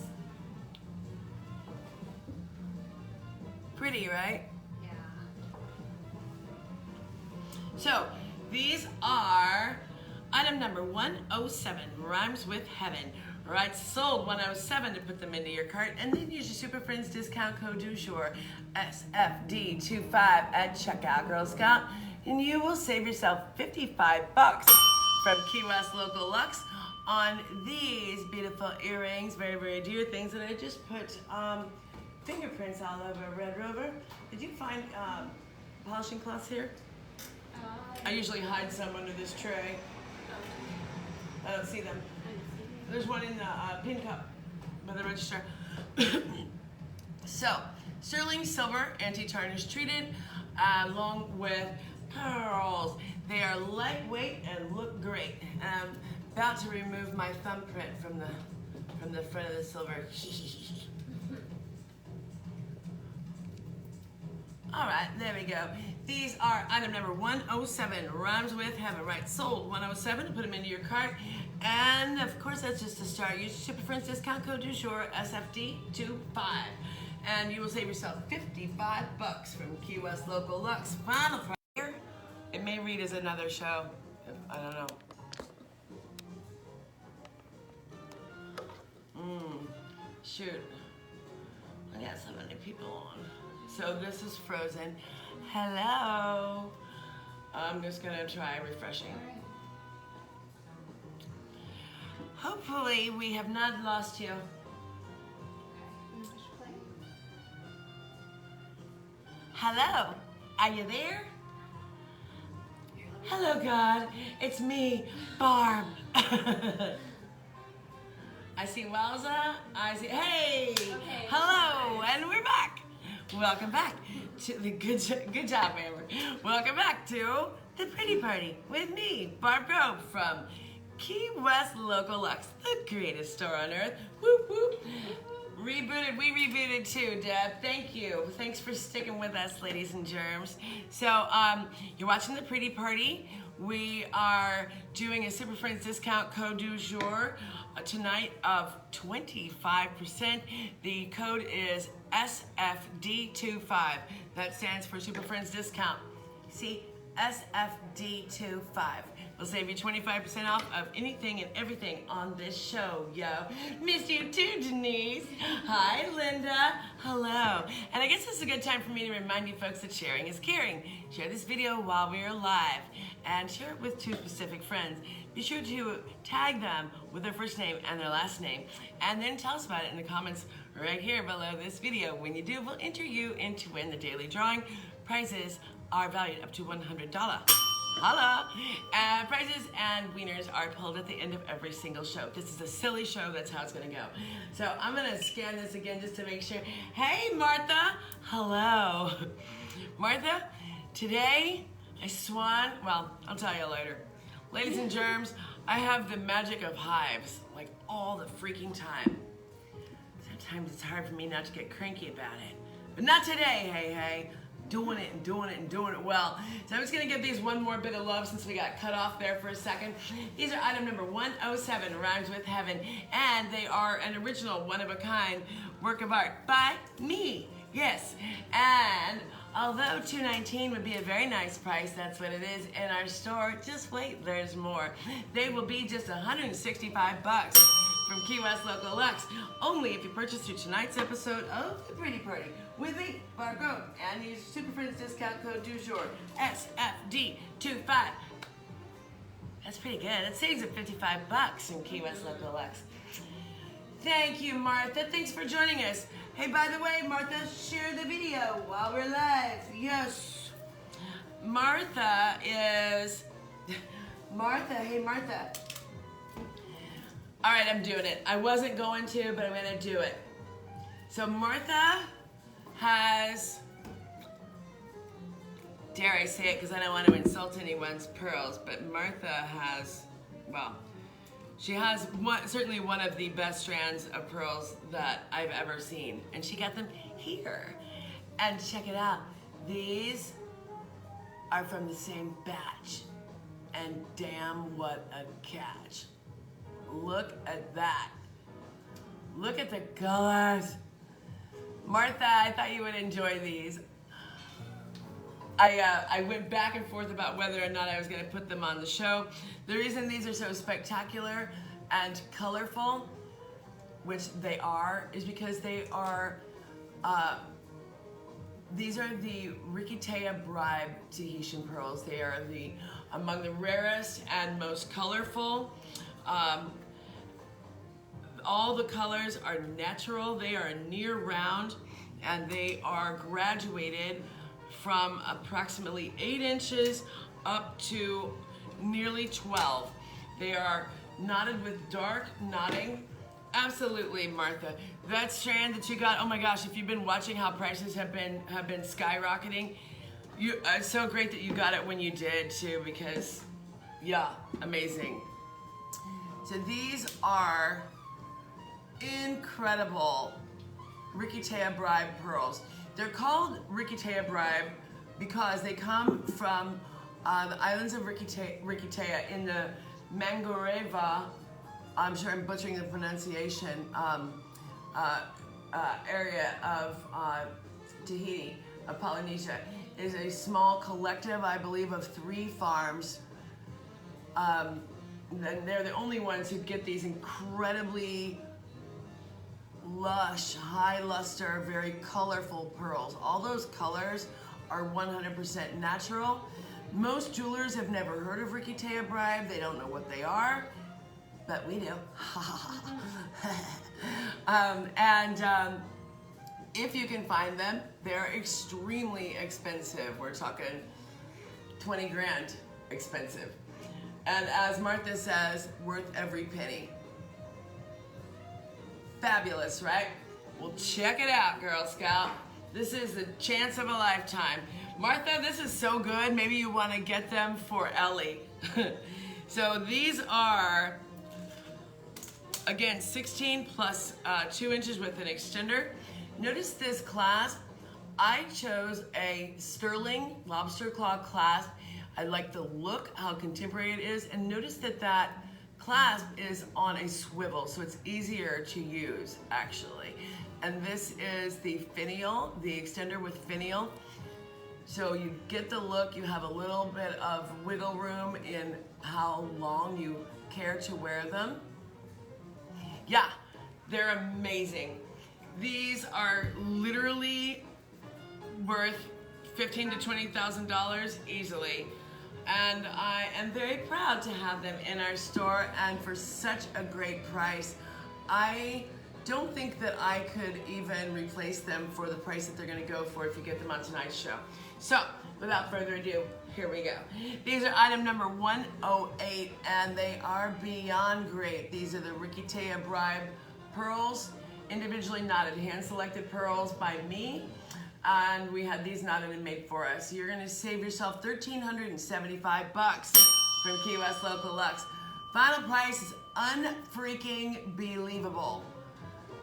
Pretty, right? Yeah. So these are item number 107, rhymes with heaven. Right, sold 107 to put them into your cart, and then use your Super Friends discount code du jour SFD25 at checkout, Girl Scout, and you will save yourself $55 from Key West Local Luxe on these beautiful earrings, very, very dear things that I just put fingerprints all over. Red Rover, did you find polishing cloths here? I usually hide some under this tray. I don't see them. There's one in the pin cup by the register. So, sterling silver, anti-tarnish treated, along with pearls. They are lightweight and look great. I'm about to remove my thumbprint from the front of the silver. All right, there we go. These are item number 107, rhymes with heaven. Right, sold 107 to put them into your cart. And of course, that's just a start. Use Super Friends discount code du jour SFD25, and you will save yourself $55 from Key West Local Luxe. Final price here. It may read as another show. I don't know. Shoot. I got so many people on. So this is Frozen. Hello. I'm just gonna try refreshing. Hopefully we have not lost you. Hello, are you there? Hello, God, it's me, Barb. I see Wowza, I see, hey, Okay. hello, and we're back. Welcome back to the good job, Amber. Welcome back to the Pretty Party with me, Barb Grove from Key West Local Luxe, the greatest store on earth. Whoop, whoop. Rebooted, we rebooted too, Deb. Thank you. Thanks for sticking with us, ladies and germs. So, you're watching the Pretty Party. We are doing a Super Friends discount code du jour tonight of 25%. The code is SFD25. That stands for Super Friends discount. See, SFD25. We'll save you 25% off of anything and everything on this show, yo. Miss you too, Denise. Hi, Linda. Hello. And I guess this is a good time for me to remind you folks that sharing is caring. Share this video while we are live and share it with 2 specific friends. Be sure to tag them with their first name and their last name, and then tell us about it in the comments right here below this video. When you do, we'll enter you in to win the daily drawing. Prizes are valued up to $100. Holla! Prizes and wieners are pulled at the end of every single show. This is a silly show, that's how it's gonna go. So I'm gonna scan this again just to make sure. Hey, Martha! Hello. Martha, today I swan, well, I'll tell you later. Ladies and germs, I have the magic of hives, like all the freaking time. Sometimes it's hard for me not to get cranky about it. But not today, hey. Doing it and doing it and doing it well. So I'm just gonna give these one more bit of love since we got cut off there for a second. These are item number 107, Rhymes with Heaven, and they are an original, one-of-a-kind work of art by me. Yes, and although $219 would be a very nice price, that's what it is in our store. Just wait, there's more. They will be just $165 from Key West Local Luxe, only if you purchase through tonight's episode of The Pretty Party with me, Barb Grove, and use Super Friends discount code du jour, SFD25. That's pretty good. That saves it $55 in Key West Local Luxe. Thank you, Martha. Thanks for joining us. Hey, by the way, Martha, share the video while we're live. Yes. Martha is... Martha, hey, Martha. All right, I'm doing it. I wasn't going to, but I'm gonna do it. So Martha has, dare I say it because I don't want to insult anyone's pearls, but Martha has, well, she has certainly one of the best strands of pearls that I've ever seen. And she got them here. And check it out. These are from the same batch. And damn, what a catch. Look at that. Look at the colors. Martha, I thought you would enjoy these. I went back and forth about whether or not I was going to put them on the show. The reason these are so spectacular and colorful, which they are, is because they are, these are the Riquitea Bribe Tahitian pearls. They are among the rarest and most colorful. All the colors are natural. They are near round, and they are graduated from approximately 8 inches up to nearly 12. They are knotted with dark knotting. Absolutely, Martha. That strand that you got, oh my gosh, if you've been watching how prices have been skyrocketing, it's so great that you got it when you did too, because yeah, amazing. So these are incredible Riquitea Bribe pearls. They're called Riquitea Bribe because they come from the islands of Riquitea in the Mangareva, I'm sure I'm butchering the pronunciation, area of Tahiti, of Polynesia. It is a small collective, I believe, of 3 farms. And they're the only ones who get these incredibly lush, high luster, very colorful pearls. All those colors are 100% natural. Most jewelers have never heard of Riquitea Bribe. They don't know what they are, but we do. If you can find them, they're extremely expensive. We're talking 20 grand expensive. And as Martha says, worth every penny. Fabulous, right? Well, check it out, Girl Scout. This is the chance of a lifetime. Martha, this is so good. Maybe you want to get them for Ellie. So these are, again, 16 plus 2 inches with an extender. Notice this clasp. I chose a sterling lobster claw clasp. I like the look, how contemporary it is, and notice that that clasp is on a swivel, so it's easier to use, actually. And this is the finial, the extender with finial. So you get the look, you have a little bit of wiggle room in how long you care to wear them. Yeah, they're amazing. These are literally worth $15,000 to $20,000 easily. And I am very proud to have them in our store and for such a great price. I don't think that I could even replace them for the price that they're gonna go for if you get them on tonight's show. So, without further ado, here we go. These are item number 108, and they are beyond great. These are the Riquitea Bribe pearls, individually knotted, hand-selected pearls by me. And we had these knotted and made for us. You're gonna save yourself $1,375 from Key West Local Luxe. Final price is unfreaking believable.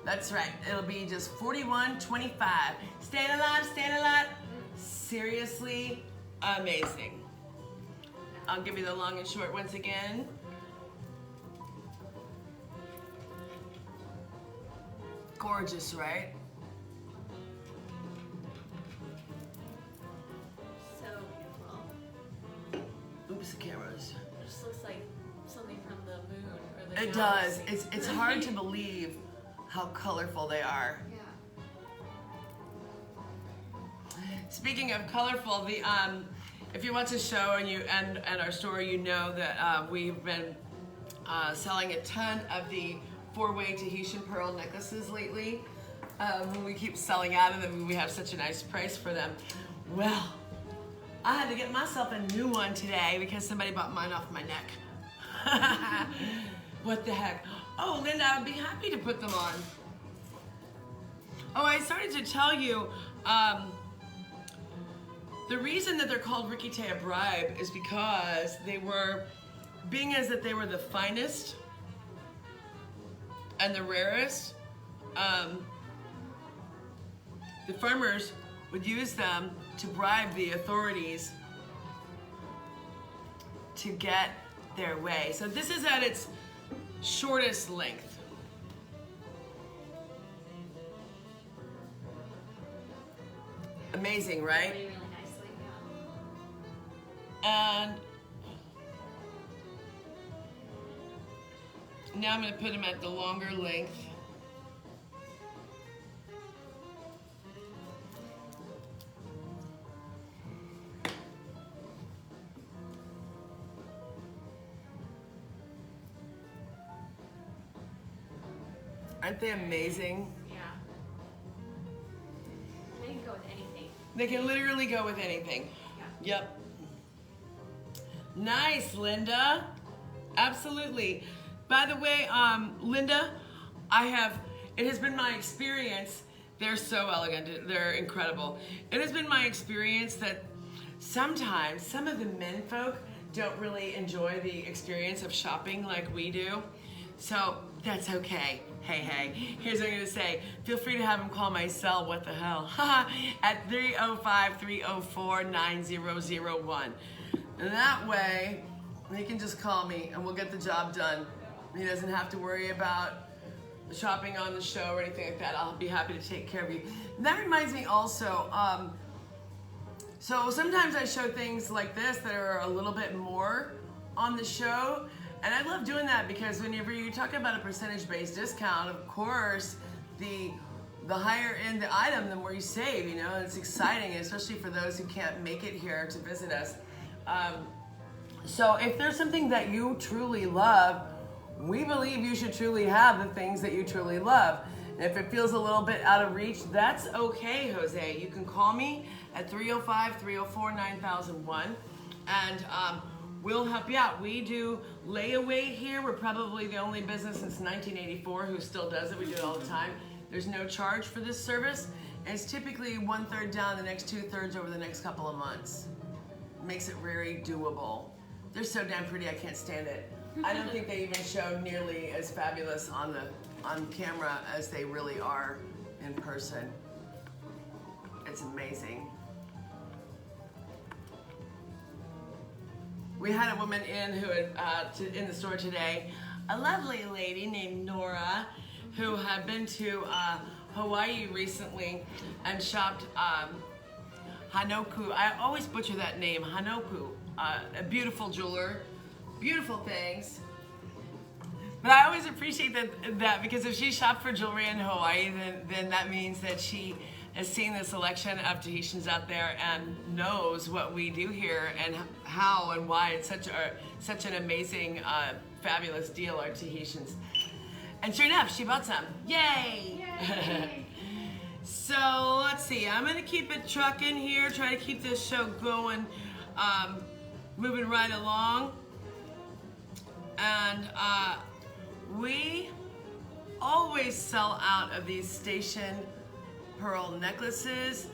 That's right, it'll be just $41.25. Staying alive, staying alive. Seriously amazing. I'll give you the long and short once again. Gorgeous, right? So beautiful. Oops, the cameras. It just looks like something from the moon or the It does. galaxy. It's hard to believe how colorful they are. Yeah. Speaking of colorful, the if you watch the show and our store, you know that we've been selling a ton of the 4-way Tahitian pearl necklaces lately. We keep selling out of them. We have such a nice price for them. Well, I had to get myself a new one today because somebody bought mine off my neck. What the heck? Oh, Linda, I would be happy to put them on. Oh, I started to tell you, the reason that they're called Riquitea Bribe is because they were, being as that they were the finest and the rarest, the farmers would use them to bribe the authorities to get their way. So this is at its shortest length. Amazing, right? Really, really nicely, yeah. And now I'm going to put them at the longer length. Aren't they amazing? Yeah. They can go with anything. They can literally go with anything. Yeah. Yep. Nice, Linda. Absolutely. By the way, Linda, it has been my experience, they're so elegant, they're incredible. It has been my experience that sometimes some of the men folk don't really enjoy the experience of shopping like we do. So that's okay. Hey, here's what I'm gonna say. Feel free to have him call my cell, what the hell, at 305-304-9001. And that way, he can just call me and we'll get the job done. He doesn't have to worry about shopping on the show or anything like that. I'll be happy to take care of you. And that reminds me also, so sometimes I show things like this that are a little bit more on the show. And I love doing that because whenever you talk about a percentage-based discount, of course, the higher end the item, the more you save, you know, and it's exciting, especially for those who can't make it here to visit us. So if there's something that you truly love, we believe you should truly have the things that you truly love. And if it feels a little bit out of reach, that's okay, Jose. You can call me at 305-304-9001 and we'll help you out. We do layaway here. We're probably the only business since 1984 who still does it. We do it all the time. There's no charge for this service. And it's typically 1/3 down, the next 2/3 over the next couple of months. It makes it very doable. They're so damn pretty, I can't stand it. I don't think they even show nearly as fabulous on camera as they really are in person. It's amazing. We had a woman in the store today, a lovely lady named Nora, who had been to Hawaii recently and shopped Hanoku. I always butcher that name, Hanoku. A beautiful jeweler, beautiful things. But I always appreciate that because if she shopped for jewelry in Hawaii, then that means that she has seen the selection of Tahitians out there and knows what we do here and how and why it's such an amazing, fabulous deal, our Tahitians. And sure enough, she bought some. Yay! Yay. So let's see, I'm gonna keep it trucking here, try to keep this show going, moving right along. And we always sell out of these station pearl necklaces.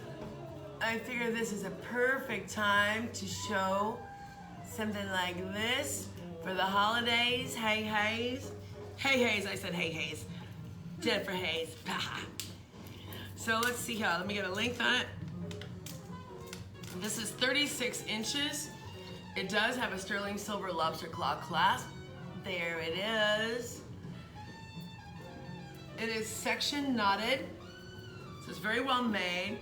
I figure this is a perfect time to show something like this for the holidays. Hey Hayes. Hey Hayes, I said hey Hayes. Jennifer Hayes. So let's see here, let me get a length on it. This is 36 inches. It does have a sterling silver lobster claw clasp. There it is. It is section knotted, so it's very well made.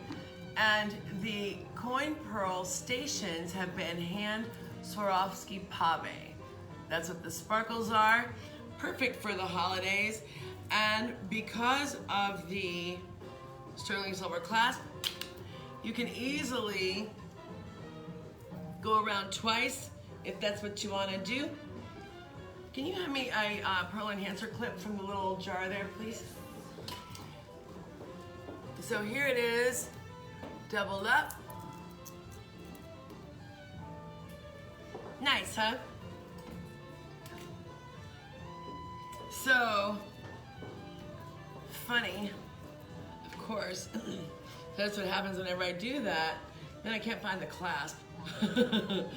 And the coin pearl stations have been hand Swarovski pave. That's what the sparkles are. Perfect for the holidays. And because of the sterling silver clasp, you can easily go around twice if that's what you want to do. Can you hand me a pearl enhancer clip from the little jar there, please? So here it is, doubled up. Nice, huh? So funny, of course. That's what happens whenever I do that. Then I can't find the clasp to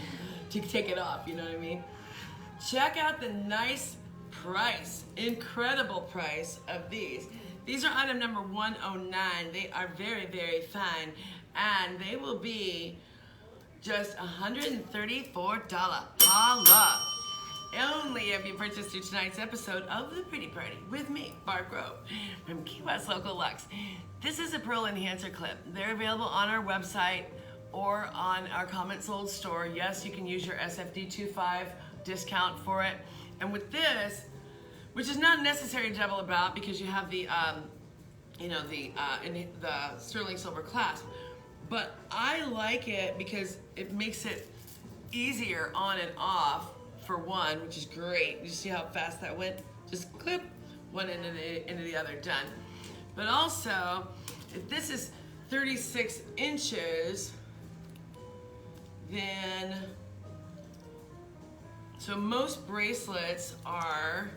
take it off, you know what I mean? Check out the nice price, incredible price of these. These are item number 109. They are very, very fine. and they will be just $134. Holla! Only if you purchase through tonight's episode of The Pretty Party with me, Barb Grove, from Key West Local Luxe. This is a Pearl Enhancer clip. They're available on our website or on our Comment Sold store. Yes, you can use your SFD25 discount for it. And with this, which is not necessary to double about because you have the, the sterling silver clasp. But I like it because it makes it easier on and off for one, which is great. You see how fast that went? Just clip one end into the other, done. But also, if this is 36 inches, then, so most bracelets are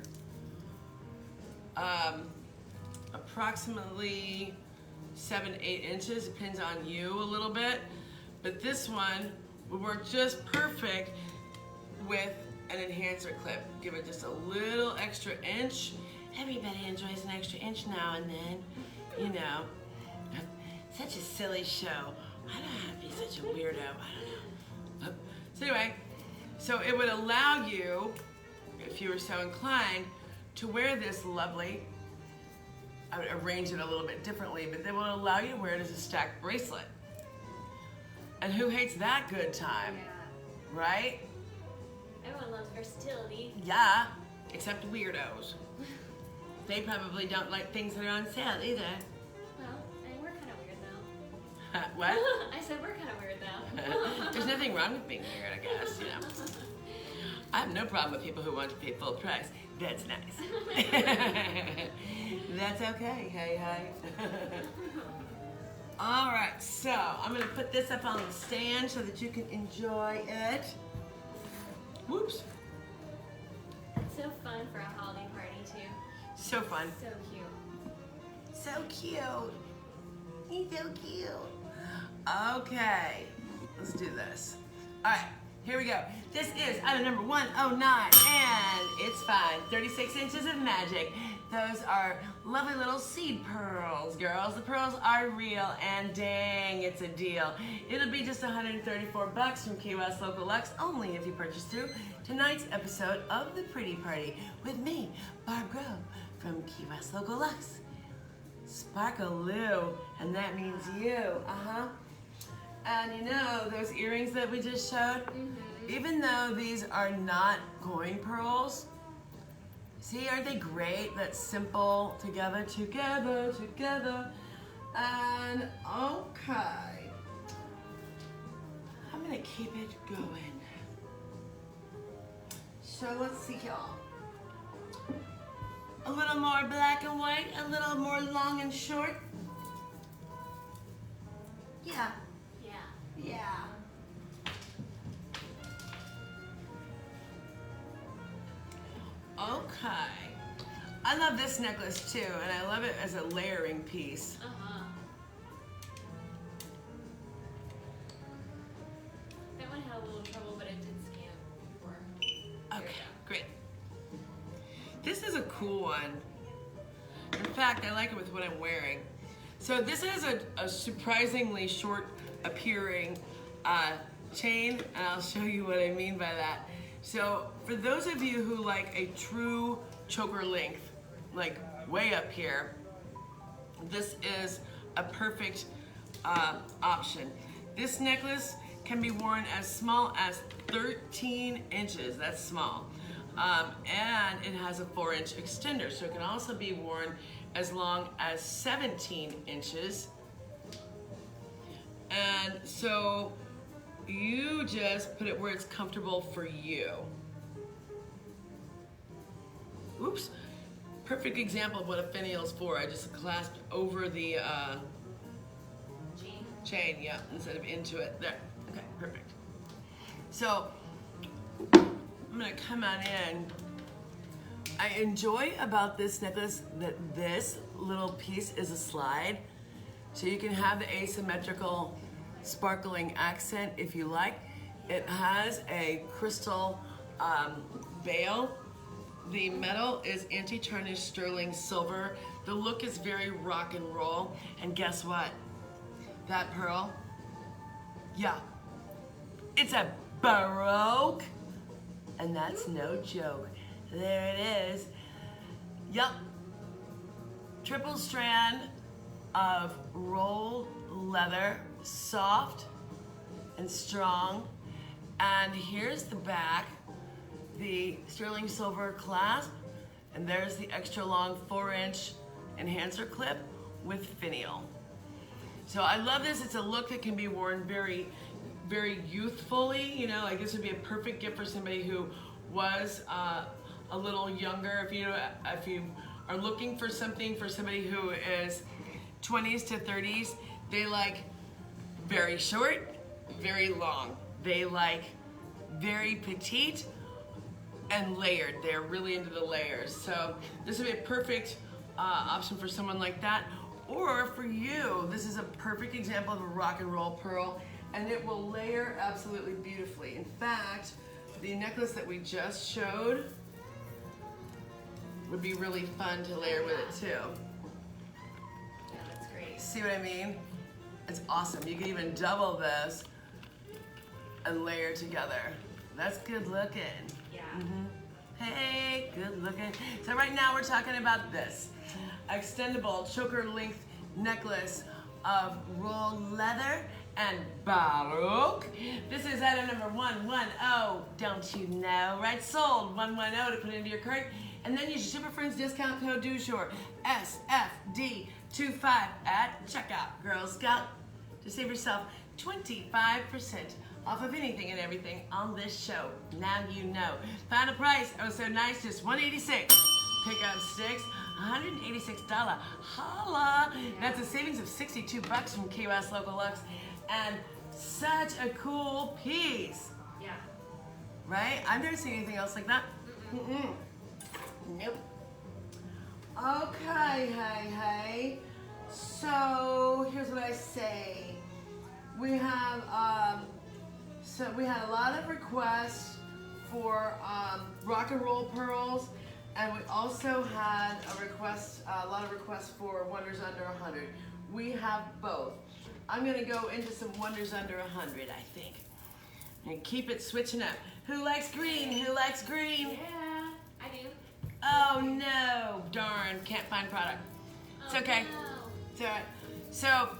approximately 7-8 inches, depends on you a little bit. But this one would work just perfect with an enhancer clip. Give it just a little extra inch. Everybody enjoys an extra inch now and then, you know. Such a silly show. I don't have to be such a weirdo. I don't know. So anyway, so it would allow you, if you were so inclined, to wear this lovely, I would arrange it a little bit differently, but they will allow you to wear it as a stacked bracelet. And who hates that good time? Yeah. Right? Everyone loves versatility. Yeah, except weirdos. They probably don't like things that are on sale either. Well, I mean, we're kind of weird though. What? I said we're kind of weird though. There's nothing wrong with being weird, I guess, you know. I have no problem with people who want to pay full price. That's nice. That's okay. Hey, hey. All right, so I'm going to put this up on the stand so that you can enjoy it. Whoops. It's so fun for a holiday party too. So fun. So cute. So cute. He's so cute. Okay, let's do this. All right, here we go. This is item number 109, and it's fine. 36 inches of magic. Those are lovely little seed pearls, girls. The pearls are real, and dang, it's a deal. It'll be just $134 from Key West Local Luxe, only if you purchase through tonight's episode of The Pretty Party with me, Barb Grove, from Key West Local Luxe. Sparkle-loo, and that means you, And you know, those earrings that we just showed, even though these are not coin pearls, see, aren't they great? That's simple, together, and okay. I'm gonna keep it going. So let's see, y'all. A little more black and white, a little more long and short. Yeah. Yeah. Okay. I love this necklace too, and I love it as a layering piece. That one had a little trouble, but it did scan before. Okay, great. This is a cool one. In fact, I like it with what I'm wearing. So this is a surprisingly short appearing chain, and I'll show you what I mean by that. So for those of you who like a true choker length, like way up here, this is a perfect option. This necklace can be worn as small as 13 inches, that's small. And it has a 4-inch extender, so it can also be worn as long as 17 inches. And so you just put it where it's comfortable for you. Oops. Perfect example of what a finial's for. I just clasped over the chain, yeah, instead of into it. There. Okay, perfect. So I'm gonna come on in. I enjoy about this necklace that this little piece is a slide. So you can have the asymmetrical sparkling accent if you like. It has a crystal veil. The metal is anti-tarnished sterling silver. The look is very rock and roll. And guess what? That pearl Yeah. It's a Baroque, and that's no joke. There it is. Yup. Triple strand of rolled leather, soft and strong. And here's the back, the sterling silver clasp, and there's the extra long 4-inch enhancer clip with finial. So I love this. It's a look that can be worn very, very youthfully. You know, like this would be a perfect gift for somebody who was a little younger. If you are looking for something for somebody who is 20s to 30s, they like very short, very long. They like very petite and layered. They're really into the layers. So this would be a perfect option for someone like that. Or for you, this is a perfect example of a rock and roll pearl, and it will layer absolutely beautifully. In fact, the necklace that we just showed would be really fun to layer with it too. Yeah, that's great. See what I mean? It's awesome. You can even double this and layer together. That's good looking. Yeah. Hey, good looking. So right now we're talking about this extendable choker length necklace of rolled leather and Baroque. This is item number 110, don't you know, right? Sold 110 to put into your cart. And then use your Super Friends discount code DUJOUR, SFD25 at checkout, Girl Scout, to save yourself 25% off of anything and everything on this show. Now you know. Final price, oh so nice, just $186. Pick up sticks, $186. Holla! That's a savings of $62 from Key West Local Luxe, and such a cool piece. Yeah. Right? I've never seen anything else like that. Nope. Okay, hey. So here's what I say. We have we had a lot of requests for rock and roll pearls, and we also had a lot of requests for wonders under 100. We have both. I'm gonna go into some wonders under 100, I think. And keep it switching up. Who likes green? Who likes green? Yeah, I do. Oh no, darn, can't find product. It's okay. No. It's all right. So,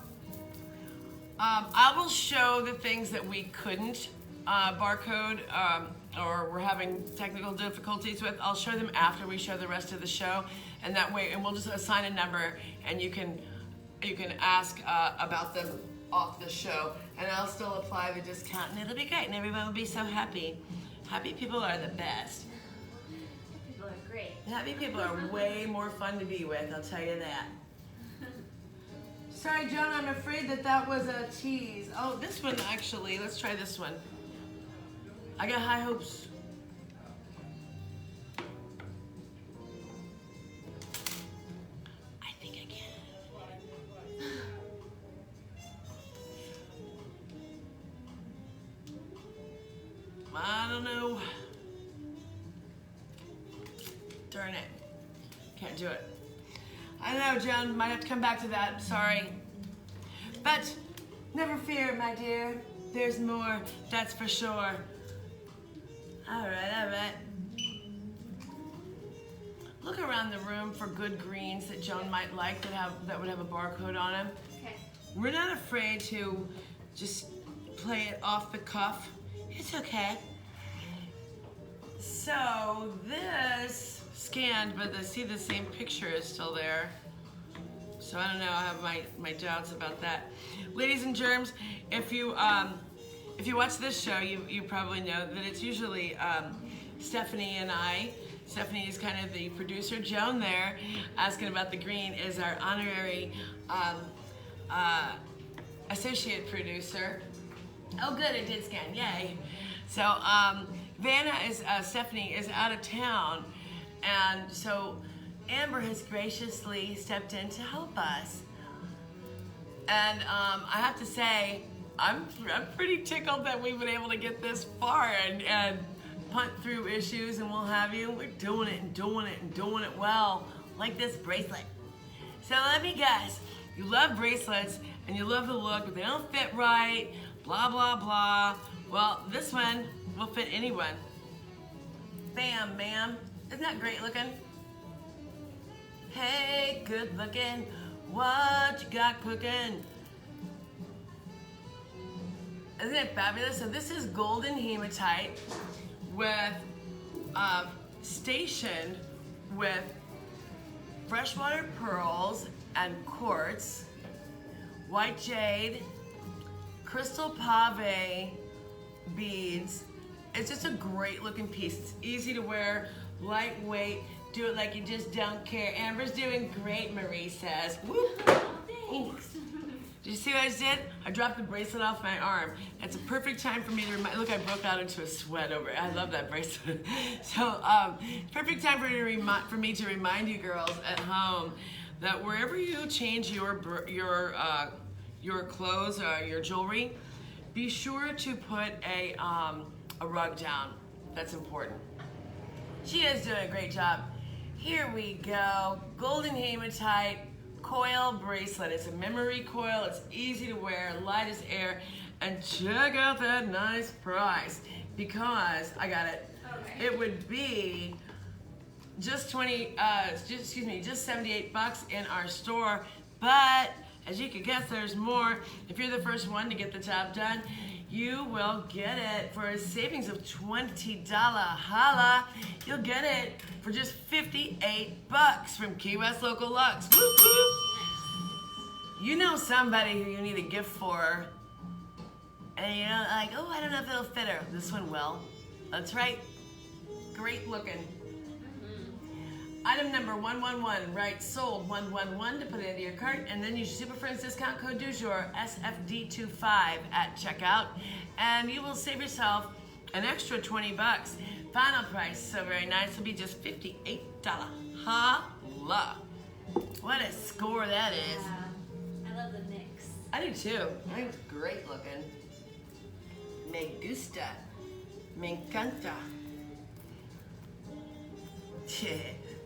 I will show the things that we couldn't barcode or we're having technical difficulties with. I'll show them after we show the rest of the show, and that way, and we'll just assign a number, and you can ask about them off the show, and I'll still apply the discount, and it'll be great, and everyone will be so happy. Happy people are the best. People are great. Happy people are way more fun to be with, I'll tell you that. Sorry, Joan, I'm afraid that was a tease. Oh, this one actually, let's try this one. I got high hopes. I think I can. I don't know. Darn it. Can't do it. I know, Joan, might have to come back to that, sorry. But never fear, my dear. There's more, that's for sure. All right. Look around the room for good greens that Joan might like that would have a barcode on them. Okay. We're not afraid to just play it off the cuff. It's okay. So this scanned, but see the same picture is still there. So I don't know, I have my doubts about that. Ladies and germs, if you watch this show, you probably know that it's usually Stephanie and I. Stephanie is kind of the producer. Joan there, asking about the green, is our honorary associate producer. Oh good, it did scan, yay. So Stephanie is out of town, and so Amber has graciously stepped in to help us. And I have to say, I'm pretty tickled that we've been able to get this far and punt through issues and what have you. We're doing it and doing it and doing it well, like this bracelet. So let me guess, you love bracelets and you love the look, but they don't fit right. blah, blah, blah. Well, this one will fit anyone. Bam, ma'am. Isn't that great looking? Hey, good looking. What you got cooking? Isn't it fabulous? So this is golden hematite with stationed with freshwater pearls and quartz, white jade, crystal pave beads. It's just a great looking piece. It's easy to wear, lightweight. Do it like you just don't care. Amber's doing great, Marie says. Whoop. Oh, thanks. Did you see what I just did? I dropped the bracelet off my arm. It's a perfect time for me to remind, look, I broke out into a sweat over it. I love that bracelet. So, perfect time for me to remind you girls at home that wherever you change your clothes or your jewelry, be sure to put a rug down. That's important. She is doing a great job. Here we go, golden hematite coil bracelet. It's a memory coil. It's easy to wear, light as air, and check out that nice price because I got it. Okay. It would be just just 78 bucks in our store, but as you can guess, there's more. If you're the first one to get the job done, you will get it for a savings of $20. Holla! You'll get it for just 58 bucks from Key West Local Luxe. Whoop, whoop. You know somebody who you need a gift for, and you're like, oh, I don't know if it'll fit her. This one will. That's right. Great looking. Item number 111, right, sold 111 to put it into your cart, and then use Super Friends discount code du jour, SFD25 at checkout, and you will save yourself an extra 20 bucks. Final price, so very nice, will be just $58. Holla. What a score that is. Yeah. I love the mix. I do too. I think it's great looking. Me gusta. Me encanta.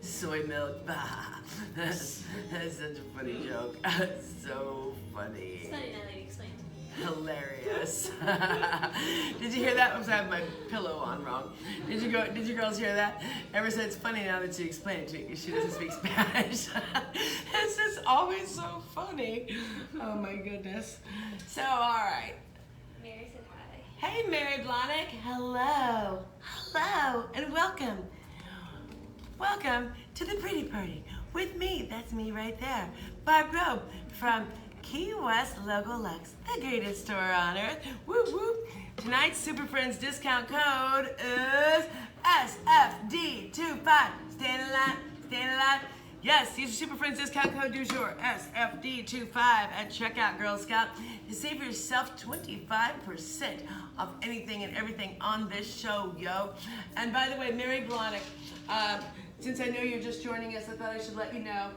Soy milk, bah. That's such a funny joke. So funny. It's funny now that you explained. Hilarious. Did you hear that? Oops, I have my pillow on wrong. Did you girls hear that? Ever said it's funny now that you explain it to me because she doesn't speak Spanish. It's just always so funny. Oh my goodness. So, all right. Mary said hi. Hey, Mary Blahnik. Hello. Hello, and welcome. Welcome to the Pretty Party with me. That's me right there. Barb Robe from Key West Local Luxe, the greatest store on earth. Whoop, whoop. Tonight's Super Friends discount code is SFD25. Stand in line, stand in line. Yes, use your Super Friends discount code du jour, SFD25 at checkout, Girl Scout, to save yourself 25% off anything and everything on this show, yo. And by the way, Mary Blahnik, since I know you're just joining us, I thought I should let you know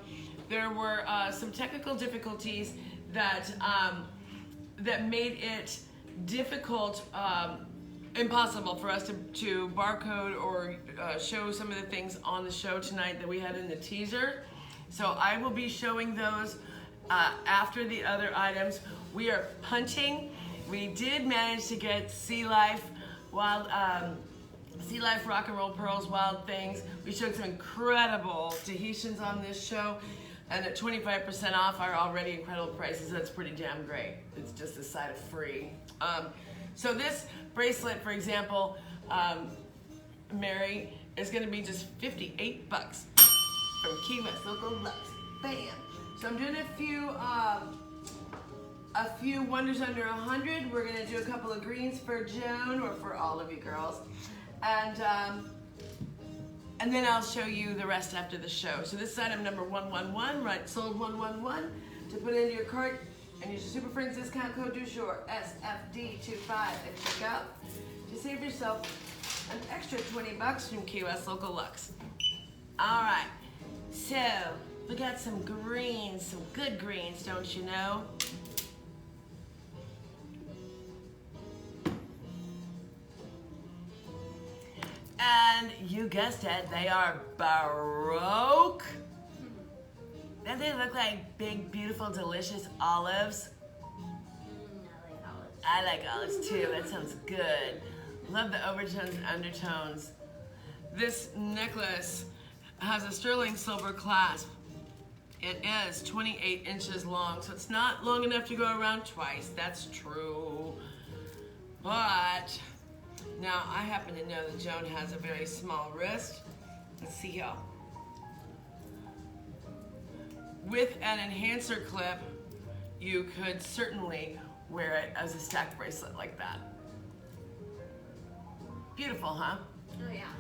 there were some technical difficulties that that made it difficult, impossible for us to barcode or show some of the things on the show tonight that we had in the teaser. So I will be showing those after the other items. We are punching. We did manage to get Sea Life Wild. Sea Life Rock and Roll Pearls Wild Things. We showed some incredible Tahitians on this show, and at 25% off our already incredible prices, that's pretty damn great. It's just a side of free. So this bracelet, for example, Mary, is gonna be just 58 bucks from Key West Local Luxe. Bam. So I'm doing a few wonders under 100. We're gonna do a couple of greens for Joan or for all of you girls. And then I'll show you the rest after the show. So this is item number 111, right? Sold 111 to put into your cart and use your Super Friends discount code du jour, SFD25 at checkout to save yourself an extra 20 bucks from Key West Local Luxe. All right, so we got some greens, some good greens, don't you know? And you guessed it, they are Baroque. Don't they look like big, beautiful, delicious olives? I like olives. I like olives too. That sounds good. Love the overtones and undertones. This necklace has a sterling silver clasp. It is 28 inches long, so it's not long enough to go around twice. That's true. But now I happen to know that Joan has a very small wrist. Let's see here. With an enhancer clip, you could certainly wear it as a stack bracelet like that. Beautiful, huh? Oh yeah.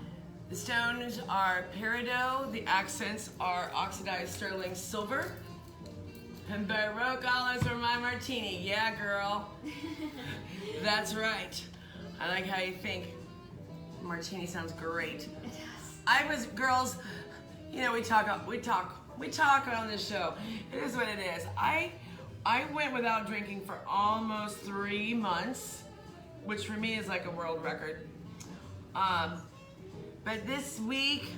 The stones are peridot, the accents are oxidized sterling silver, and Baroque olives are my martini. Yeah, girl. That's right. I like how you think. Martini sounds great. It does. Girls, you know, we talk on this show. It is what it is. I went without drinking for almost 3 months, which for me is like a world record. But this week,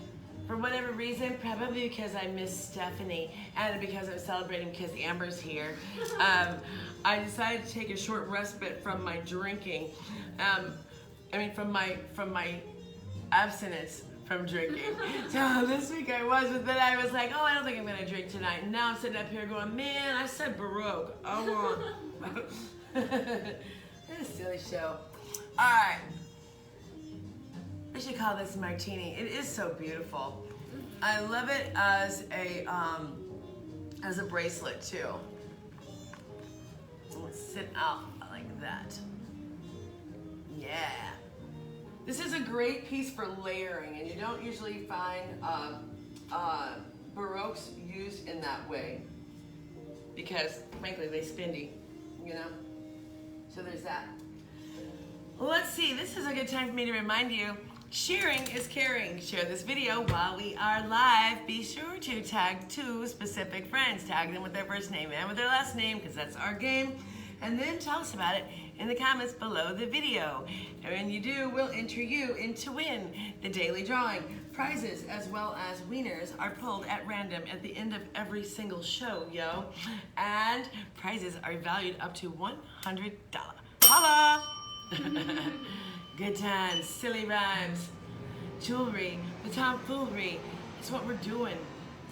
for whatever reason, probably because I miss Stephanie and because I'm celebrating because Amber's here, I decided to take a short respite from my drinking. From my abstinence from drinking. So this week I was, but then I was like, oh, I don't think I'm gonna drink tonight. And now I'm sitting up here going, man, I said Baroque. Oh, what a silly show. All right. We should call this martini. It is so beautiful. I love it as a bracelet too. Let's sit out like that. Yeah. This is a great piece for layering, and you don't usually find Baroques used in that way because, frankly, they spindy, you know? So there's that. Let's see, this is a good time for me to remind you, sharing is caring. Share this video while we are live. Be sure to tag 2 specific friends. Tag them with their first name and with their last name, because that's our game. And then tell us about it in the comments below the video. And when you do, we'll enter you in to win the daily drawing. Prizes as well as wieners are pulled at random at the end of every single show, yo. And prizes are valued up to $100. Holla! Good times, silly rhymes, jewelry, the tomfoolery. It's what we're doing.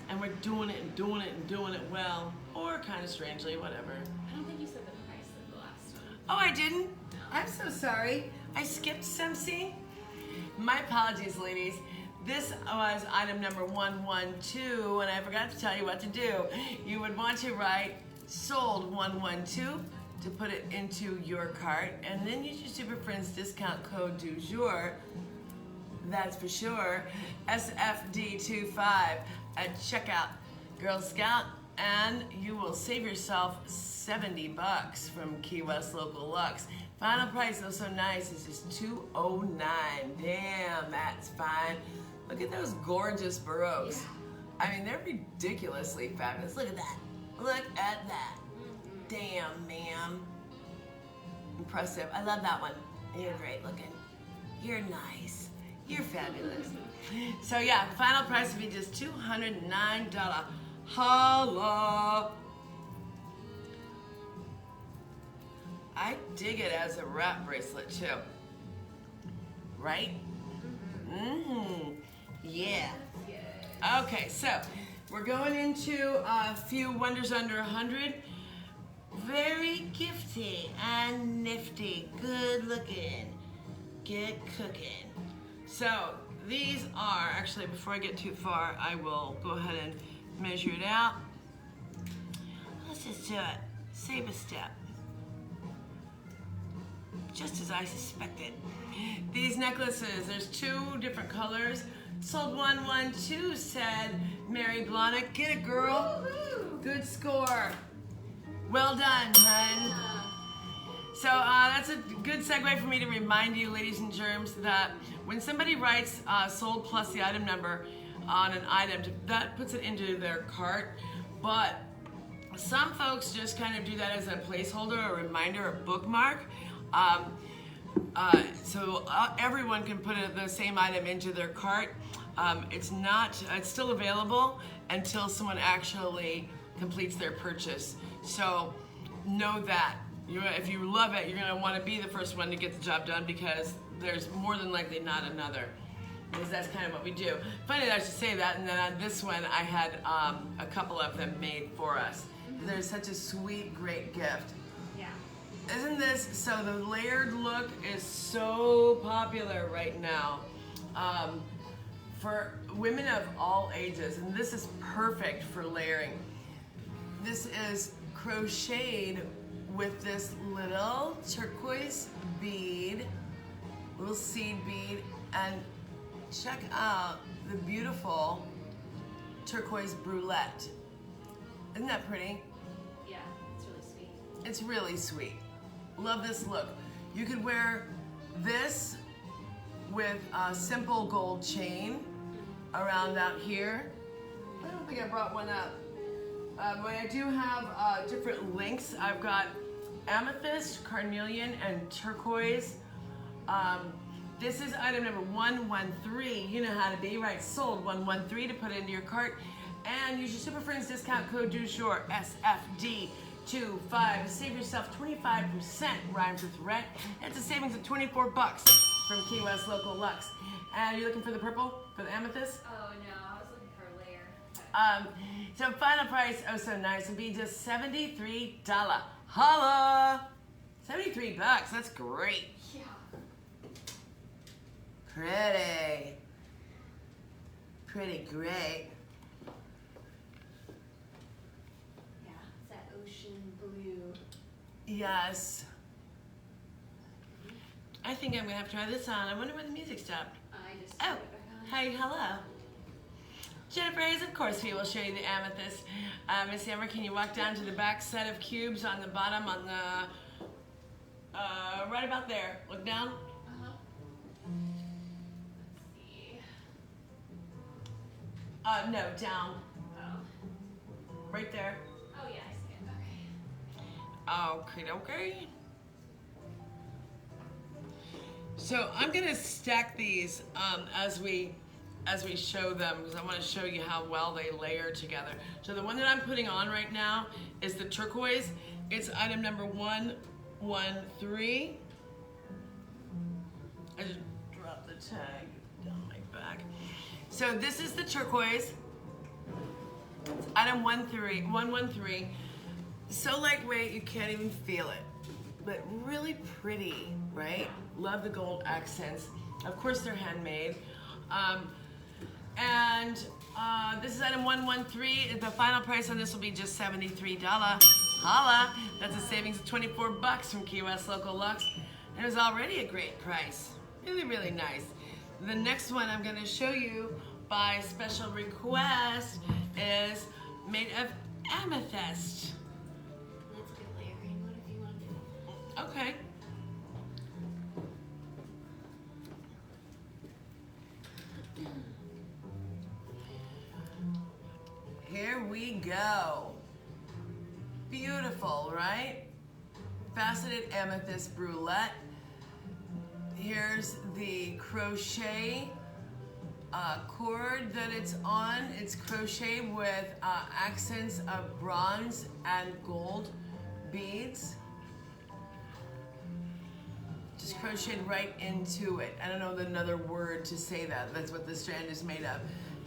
And we're doing it and doing it and doing it well. Or kind of strangely, whatever. I don't think you said the price of the last one. Oh, I didn't? I'm so sorry. I skipped something. My apologies, ladies. This was item number 112, and I forgot to tell you what to do. You would want to write sold 112 to put it into your cart, and then use your Super Friends discount code du jour. That's for sure. SFD25 at checkout, Girl Scout, and you will save yourself $70 from Key West Local Luxe. Final price, though so nice, is just $209. Damn, that's fine. Look at those gorgeous Baroques. Yeah. I mean, they're ridiculously fabulous. Look at that. Look at that. Damn, ma'am. Impressive. I love that one. You're great looking. You're nice. You're fabulous. So yeah, final price would be just $209. Holla! I dig it as a wrap bracelet too. Right? Mm-hmm. Yeah. Okay, so we're going into a few wonders under 100. Very gifty and nifty. Good looking. Get cooking. So these are, actually before I get too far, I will go ahead and measure it out. Let's just do it. Save a step. Just as I suspected. These necklaces, there's 2 different colors. Sold 112, said Mary Blahnik. Get it, girl. Good score. Well done, hun. So that's a good segue for me to remind you, ladies and germs, that when somebody writes sold plus the item number on an item, that puts it into their cart. But some folks just kind of do that as a placeholder, a reminder, a bookmark. So everyone can put the same item into their cart. It's still available until someone actually completes their purchase. So know that If you love it, you're gonna want to be the first one to get the job done because there's more than likely not another. Because that's kind of what we do. Funny that I should say that, and then on this one I had a couple of them made for us. They're such a sweet, great gift. Yeah. Isn't this, so the layered look is so popular right now for women of all ages, and this is perfect for layering. This is crocheted with this little turquoise bead, little seed bead, and check out the beautiful turquoise brulette. Isn't that pretty? Yeah, it's really sweet. It's really sweet. Love this look. You could wear this with a simple gold chain around out here. I don't think I brought one up. But I do have different lengths. I've got amethyst, carnelian, and turquoise. This is item number 113. You know how to be, right? Sold 113 to put into your cart. And use your Super Friends discount code DUJOUR, SFD25, to save yourself 25%, rhymes with rent. It's a savings of 24 bucks from Key West Local Luxe. And you're looking for the purple, for the amethyst? Oh no, I was looking for a layer. So final price, oh so nice, would be just $73. Holla! 73 bucks, that's great. Yeah. Pretty. Pretty great. Yeah, it's that ocean blue. Yes. I think I'm gonna have to try this on. I wonder when the music stopped. I just Oh, put it back on. hi, hello. Jennifer Hayes, of course we will show you the amethyst. Miss Amber, can you walk down to the back set of cubes on the bottom on the, right about there. Look down. Uh-huh. Let's see. No, down. Oh. Right there. Oh yeah, I see it. Okay. Okay. So I'm gonna stack these as we show them because I want to show you how well they layer together. So the one that I'm putting on right now is the turquoise. It's item number 113. I just dropped the tag down my back. So this is the turquoise. It's item 113. So lightweight you can't even feel it, but really pretty, right? Love the gold accents. Of course they're handmade. This is item 113. The final price on this will be just $73. Holla! That's a savings of 24 bucks from Key West Local Luxe. It was already a great price. Really, really nice. The next one I'm going to show you by special request is made of amethyst. Let's get layering. What if you want to do? Okay. Here we go. Beautiful, right? Faceted amethyst brulette. Here's the crochet cord that it's on. It's crocheted with accents of bronze and gold beads. Just crocheted right into it. I don't know another word to say that. That's what the strand is made of.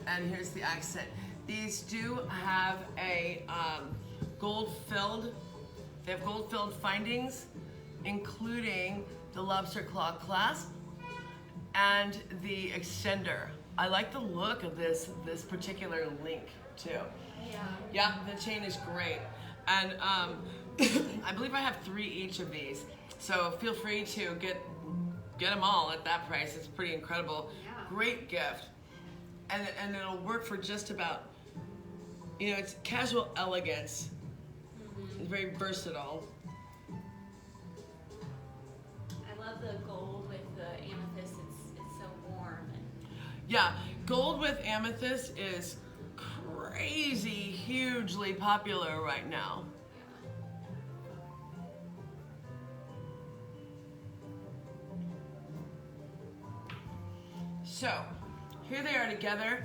And here's the accent. These do have a they have gold-filled findings, including the lobster claw clasp and the extender. I like the look of this particular link too. Yeah. Yeah, the chain is great. And I believe I have 3 each of these. So feel free to get them all at that price. It's pretty incredible. Yeah. Great gift. And it'll work for just about, it's casual elegance. Mm-hmm. It's very versatile. I love the gold with the amethyst. It's so warm. Yeah, gold with amethyst is crazy, hugely popular right now. So, here they are together.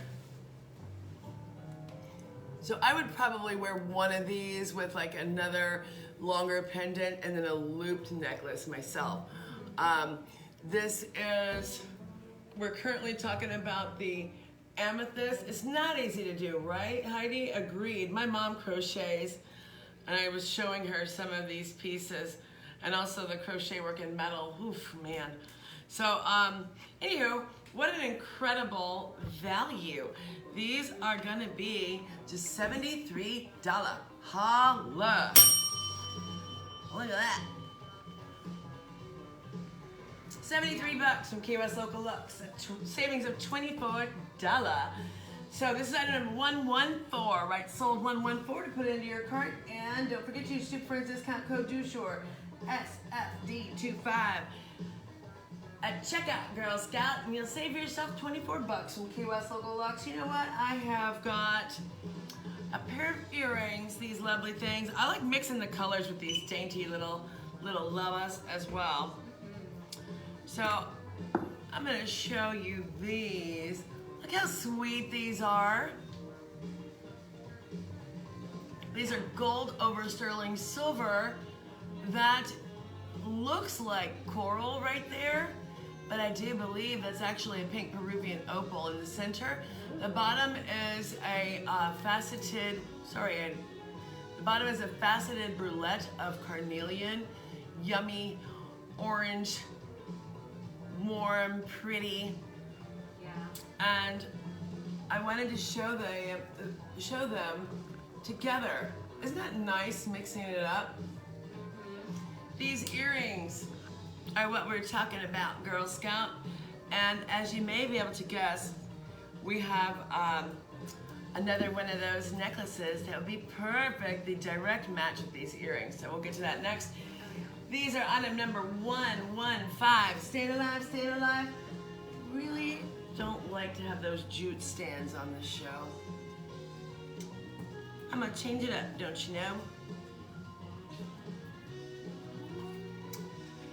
So I would probably wear one of these with like another longer pendant, and then a looped necklace myself. This is, we're currently talking about the amethyst. It's not easy to do, right, Heidi? Agreed. My mom crochets, and I was showing her some of these pieces, and also the crochet work in metal. Oof, man. So, anywho, what an incredible value. These are gonna be just $73. Holla. Look at that. 73 bucks from Key West Local Luxe, a savings of $24. So this is item number 114, right? Sold 114 to put it into your cart. And don't forget to use Super Friends discount code DUSHORE, SFD25 at checkout, Girl Scout, and you'll save yourself 24 bucks from Key West Local Luxe. You know what? I have got a pair of earrings, these lovely things. I like mixing the colors with these dainty little lovas as well. So I'm gonna show you these. Look how sweet these are. These are gold over sterling silver. That looks like coral right there, but I do believe that's actually a pink Peruvian opal in the center. The bottom is a faceted brulette of carnelian, yummy, orange, warm, pretty. Yeah. And I wanted to show them together. Isn't that nice, mixing it up? These earrings are what we're talking about, Girl Scout. And as you may be able to guess, we have another one of those necklaces that would be perfect, the direct match with these earrings. So we'll get to that next. These are item number 115. Staying alive, staying alive. Really don't like to have those jute stands on the show. I'm gonna change it up, don't you know?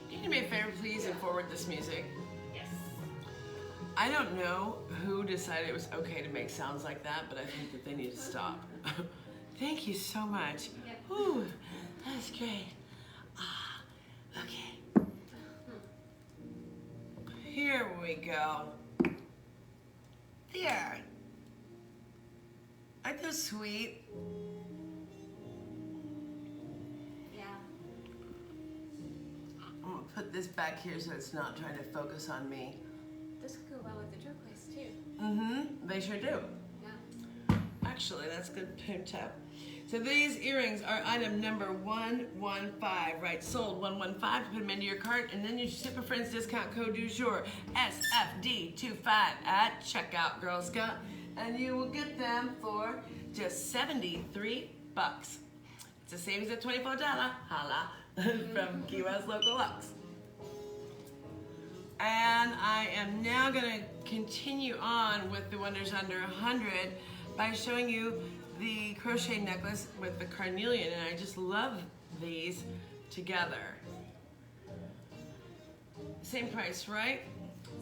Can you do me a favor, please, and forward this music? Yes. I don't know who decided it was okay to make sounds like that, but I think that they need to stop. Thank you so much. Yep. Ooh, that's great. Okay. Here we go. There. Aren't those sweet? Yeah. I'm gonna put this back here so it's not trying to focus on me. This could go well with the turquoise too. Mm-hmm, they sure do. Yeah. Actually, that's good tip. So these earrings are item number 115, right? Sold 115 to put them into your cart, and then use Super Friends discount code DUJOUR, SFD25 at checkout, Girl Scout, and you will get them for just 73 bucks. It's a savings of $24. Holla from Key West Local Luxe. And I am now going to continue on with the Wonders Under 100 by showing you the crochet necklace with the carnelian, and I just love these together. Same price, right?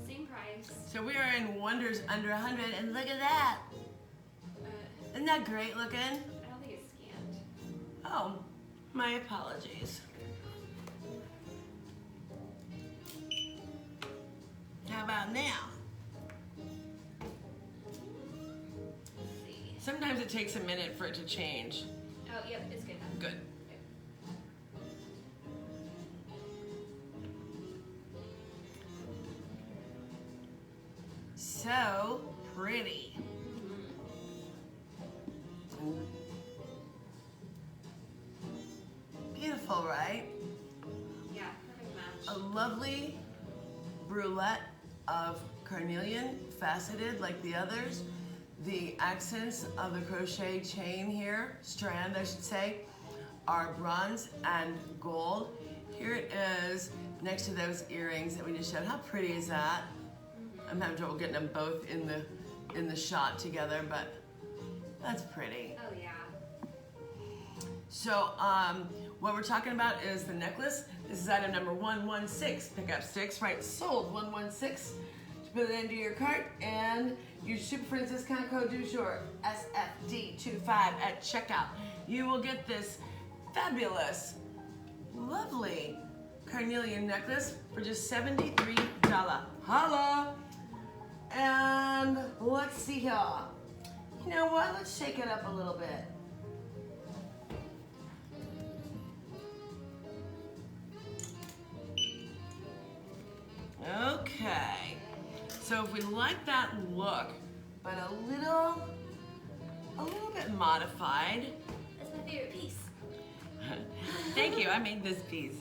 Same price. So we are in Wonders Under 100, and look at that. Isn't that great looking? I don't think it's scanned. Oh, my apologies. How about now? Sometimes it takes a minute for it to change. Oh, yep, it's good now. Good. So pretty. Beautiful, right? Yeah, perfect match. A lovely brulette of carnelian, faceted like the others. The accents of the crochet chain here, strand I should say, are bronze and gold. Here it is next to those earrings that we just showed. How pretty is that? I'm having trouble getting them both in the shot together, but that's pretty. Oh yeah. So what we're talking about is the necklace. This is item number 116. Pick up 6, right? Sold 116. Put it into your cart and use Super Friends discount code DUJOUR, SFD25 at checkout. You will get this fabulous lovely carnelian necklace for just $73. Holla! And let's see here. You know what? Let's shake it up a little bit. Okay. So if we like that look, but a little bit modified. That's my favorite piece. Thank you, I made this piece.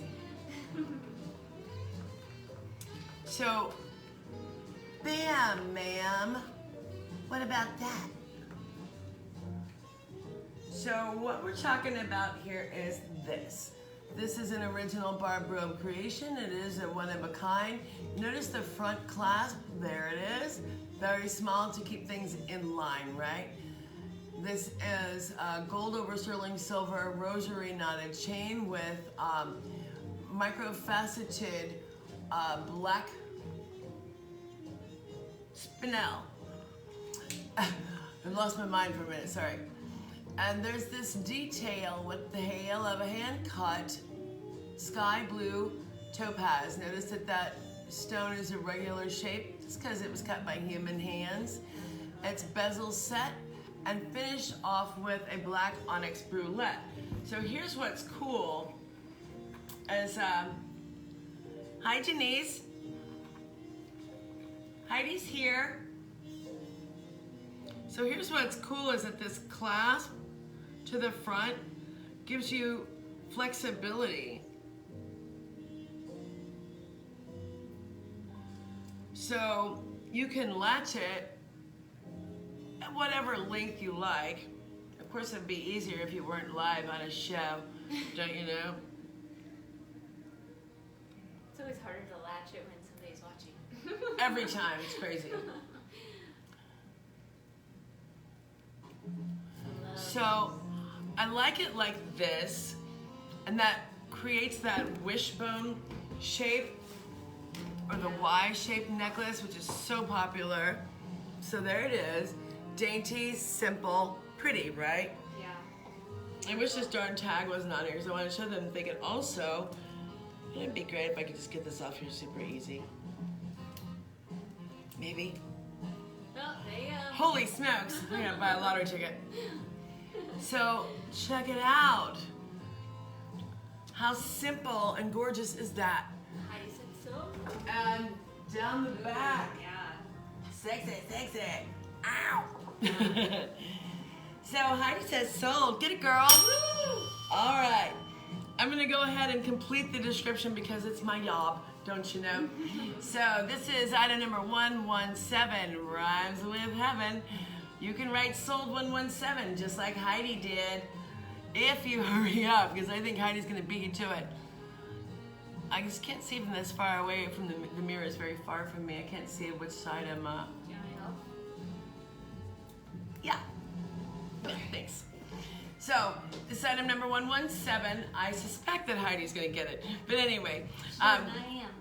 So, bam, ma'am. What about that? So what we're talking about here is this. This is an original Barbroom creation. It is a one of a kind. Notice the front clasp, there it is. Very small to keep things in line, right? This is gold over sterling silver rosary knotted chain with micro-faceted black spinel. I lost my mind for a minute, sorry. And there's this detail with the hail of a hand-cut sky blue topaz. Notice that that stone is a regular shape. It's because it was cut by human hands. It's bezel set and finished off with a black onyx brulette. So here's what's cool is, hi Denise. Heidi's here. So here's what's cool is that this clasp to the front gives you flexibility. So you can latch it at whatever length you like. Of course, it'd be easier if you weren't live on a show, don't you know? It's always harder to latch it when somebody's watching. Every time, it's crazy. So I like it like this, and that creates that wishbone shape or the Y-shaped necklace, which is so popular. So there it is, dainty, simple, pretty, right? Yeah. I wish this darn tag wasn't on here because I want to show them they could also, it'd be great if I could just get this off here super easy. Maybe. Well, there you go. Holy smokes, I'm gonna buy a lottery ticket. So check it out. How simple and gorgeous is that? Heidi said so. And down the back. Yeah. Sexy, sexy. Ow. So Heidi says sold. Get it, girl. Woo! All right. I'm gonna go ahead and complete the description because it's my job, don't you know? So this is item number 117, rhymes with heaven. You can write sold 117 just like Heidi did if you hurry up, because I think Heidi's gonna beat you to it. I just can't see from this far away. From the mirror is very far from me. I can't see which side I'm. Do you want me to help? Yeah. Thanks. So this item number 117. I suspect that Heidi's gonna get it, but anyway. I am.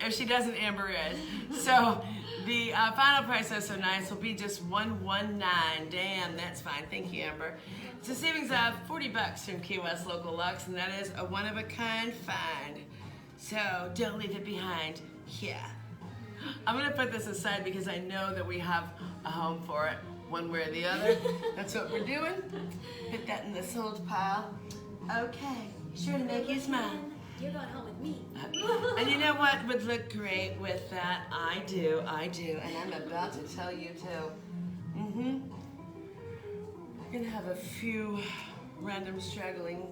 If she doesn't, Amber is. So the final price, that's so nice, will be just $119. Damn, that's fine. Thank you, Amber. It's a savings of $40 from Key West Local Luxe, and that is a one-of-a-kind find. So don't leave it behind. Yeah. I'm gonna put this aside because I know that we have a home for it, one way or the other. That's what we're doing. Put that in the sold pile. Okay, sure to make you smile. You're going home with me. And you know what would look great with that? I do, and I'm about to tell you too. We're gonna have a few random straggling,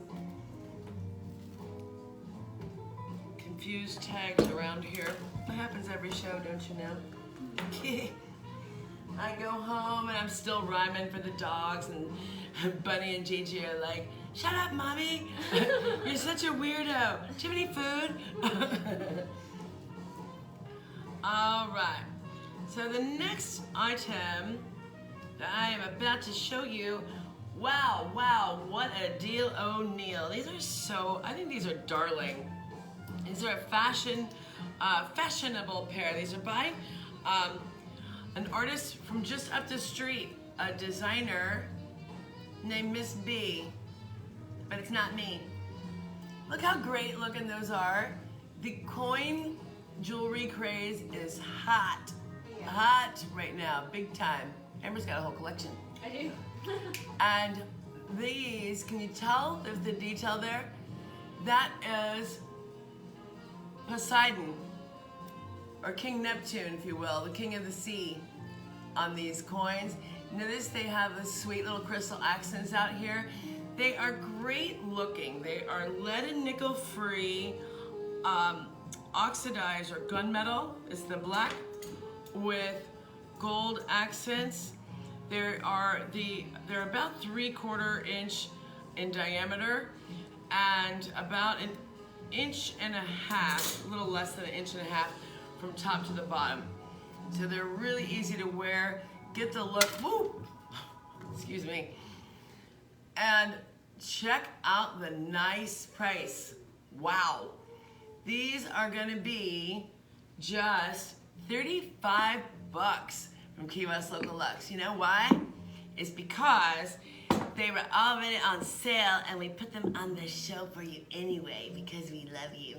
confused tags around here. That happens every show, don't you know? I go home and I'm still rhyming for the dogs, and Bunny and Gigi are like, "Shut up, mommy! You're such a weirdo. Do you have any food?" All right. So the next item that I am about to show you. Wow, what a deal, O'Neill. These are so. I think these are darling. These are a fashionable pair. These are by an artist from just up the street, a designer named Miss B. But it's not me. Look how great looking those are. The coin jewelry craze is hot. Yeah. Hot right now, big time. Amber's got a whole collection. I do. And these, can you tell there's the detail there? That is Poseidon, or King Neptune, if you will, the king of the sea on these coins. Notice they have the sweet little crystal accents out here. They are great looking. They are lead and nickel free, oxidized or gunmetal is the black with gold accents. They're about 3/4 inch in diameter and about 1.5 inches, a little less than 1.5 inches from top to the bottom. So they're really easy to wear, get the look, woo, excuse me, and check out the nice price. Wow. These are gonna be just 35 bucks from Key West Local Luxe. You know why? It's because they were already on sale and we put them on the show for you anyway because we love you.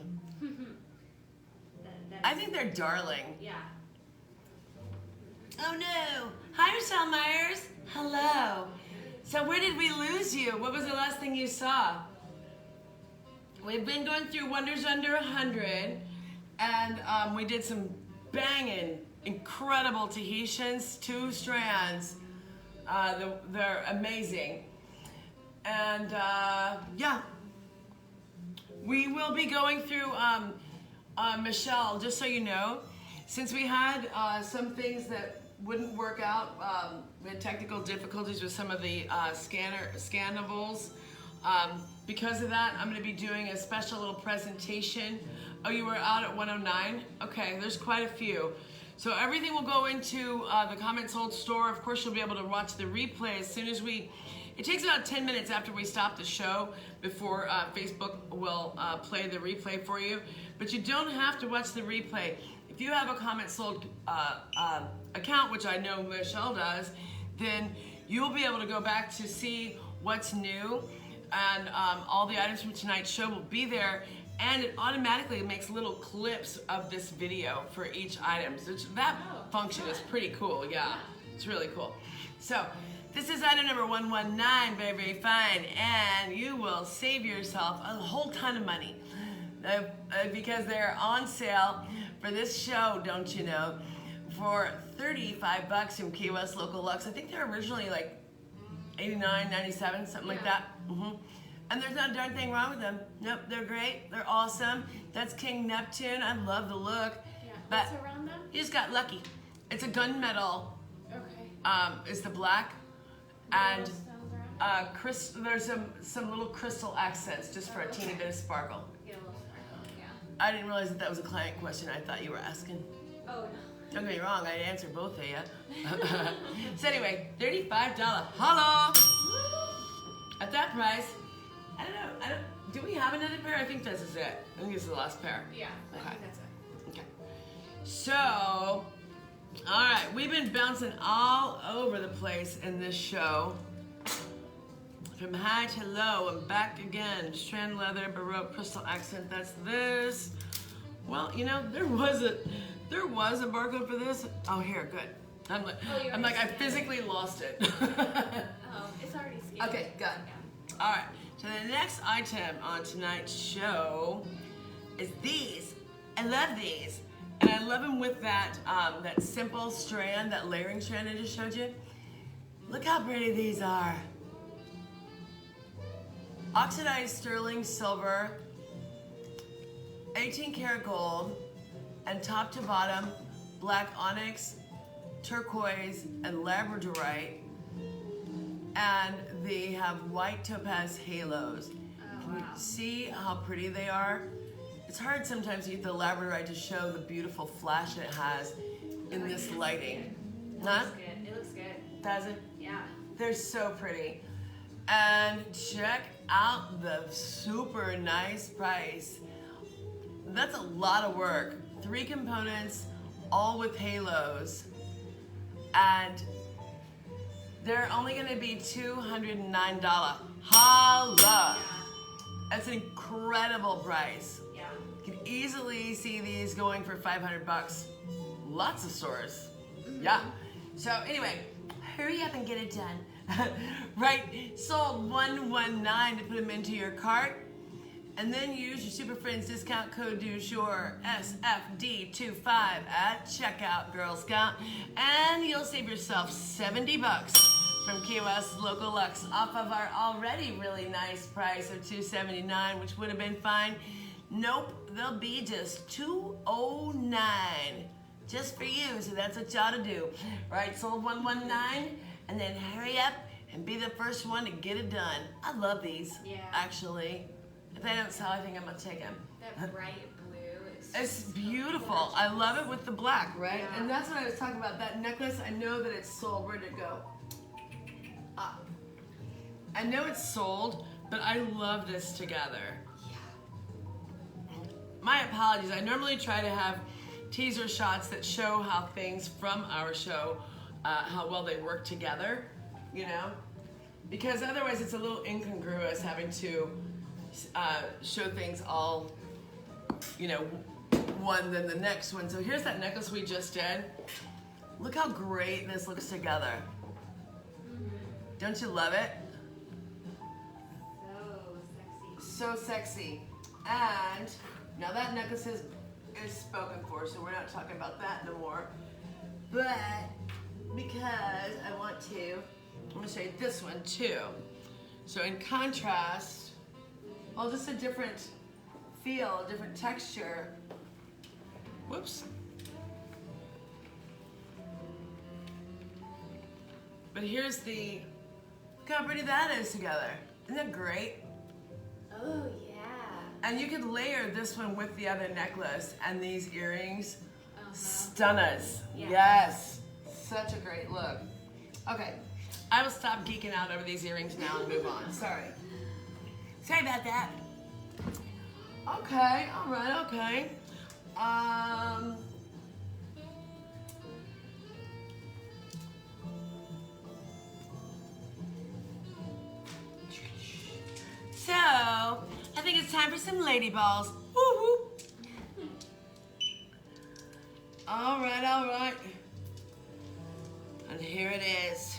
I think they're darling. Yeah. Oh no. Hi, Michelle Myers. Hello. So where did we lose you? What was the last thing you saw? We've been going through Wonders Under 100 and we did some banging, incredible Tahitians, 2 strands. They're amazing. And yeah, we will be going through, Michelle, just so you know, since we had some things that wouldn't work out, we had technical difficulties with some of the scannables. Because of that, I'm going to be doing a special little presentation. Oh, you were out at 109? Okay, there's quite a few. So everything will go into the Comments Hold store. Of course, you'll be able to watch the replay as soon as it takes about 10 minutes after we stop the show before Facebook will play the replay for you. But you don't have to watch the replay. If you have a Comments Hold account, which I know Michelle does, then you'll be able to go back to see what's new. And all the items from tonight's show will be there, and it automatically makes little clips of this video for each item. So that function is pretty cool, yeah. It's really cool. So this is item number 119, very, very fine, and you will save yourself a whole ton of money because they're on sale for this show, don't you know, for 35 bucks from Key West Local Luxe. I think they're originally like 89, 97, something like that. And there's not a darn thing wrong with them. Nope, they're great. They're awesome. That's King Neptune. I love the look. Yeah. But what's around them? you just got lucky. It's a gunmetal. Okay. It's the black. No And stones around it? there's some little crystal accents just for a teeny bit of sparkle. Get a little sparkle, yeah. I didn't realize that was a client question. I thought you were asking. Oh, no. Don't get me wrong, I'd answer both of you. So anyway, $35. Hello! At that price, I don't know, do we have another pair? I think this is it. I think this is the last pair. Yeah, I Okay. think that's it. Okay. So, all right, we've been bouncing all over the place in this show. From high to low and back again. Strand leather, Baroque, crystal accent, that's this. Well, you know, there was a barcode for this. Oh, here, good. I'm like, I physically lost it. Oh, it's already scanned. Okay, good. Yeah. All right, so the next item on tonight's show is these. I love these. And I love them with that, that simple strand, that layering strand I just showed you. Look how pretty these are. Oxidized sterling silver, 18 karat gold, and top to bottom, black onyx, turquoise, and labradorite. And they have white topaz halos. Can you see how pretty they are? It's hard sometimes to get the labradorite to show the beautiful flash it has in this lighting. It looks good. It looks good. Does it? Yeah. They're so pretty. And check out the super nice price. That's a lot of work. 3 components, all with halos. And they're only gonna be $209. Holla! That's an incredible price. Yeah. You can easily see these going for 500 bucks. Lots of stores. Yeah. So anyway, hurry up and get it done. Right, sold 119 to put them into your cart. And then use your Super Friends discount code du jour, SFD25 at checkout, Girl Scout. And you'll save yourself 70 bucks from Key West Local Luxe off of our already really nice price of $279, which would have been fine. Nope, they'll be just $209 just for you. So that's what you ought to do. Right, sold 119, and then hurry up and be the first one to get it done. I love these, actually. If they don't sell, I think I'm gonna take them. That bright blue is It's beautiful. I love it with the black, right? Yeah. And that's what I was talking about. That necklace, I know that it's sold. Where'd it go? I know it's sold, but I love this together. Yeah. My apologies. I normally try to have teaser shots that show how things from our show, how well they work together, you know? Because otherwise it's a little incongruous having to show things all, you know, one then the next one. So here's that necklace we just did. Look how great this looks together. Don't you love it? So sexy. So sexy. And now that necklace is spoken for, so we're not talking about that no more. But because I want to, I'm gonna show you this one too. So in contrast, well, just a different feel, a different texture. Whoops. But here's the, look how pretty that is together. Isn't that great? Oh, yeah. And you could layer this one with the other necklace and these earrings. Stunners. Yeah. Yes. Such a great look. Okay. I will stop geeking out over these earrings now and move on. Sorry. Sorry about that. Okay. All right. Okay. So, I think it's time for some lady balls. Woo-hoo. All right, all right. And here it is.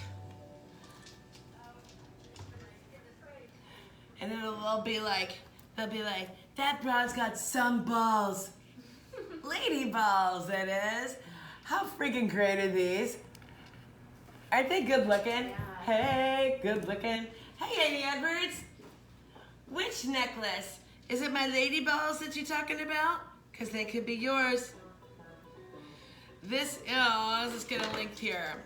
And they'll be like, that broad's got some balls. Lady balls, it is. How freaking great are these? Aren't they good looking? Yeah. Hey, good looking. Hey, Amy Edwards. Which necklace? Is it my lady balls that you're talking about? Because they could be yours. This, oh, I'll just get a link here.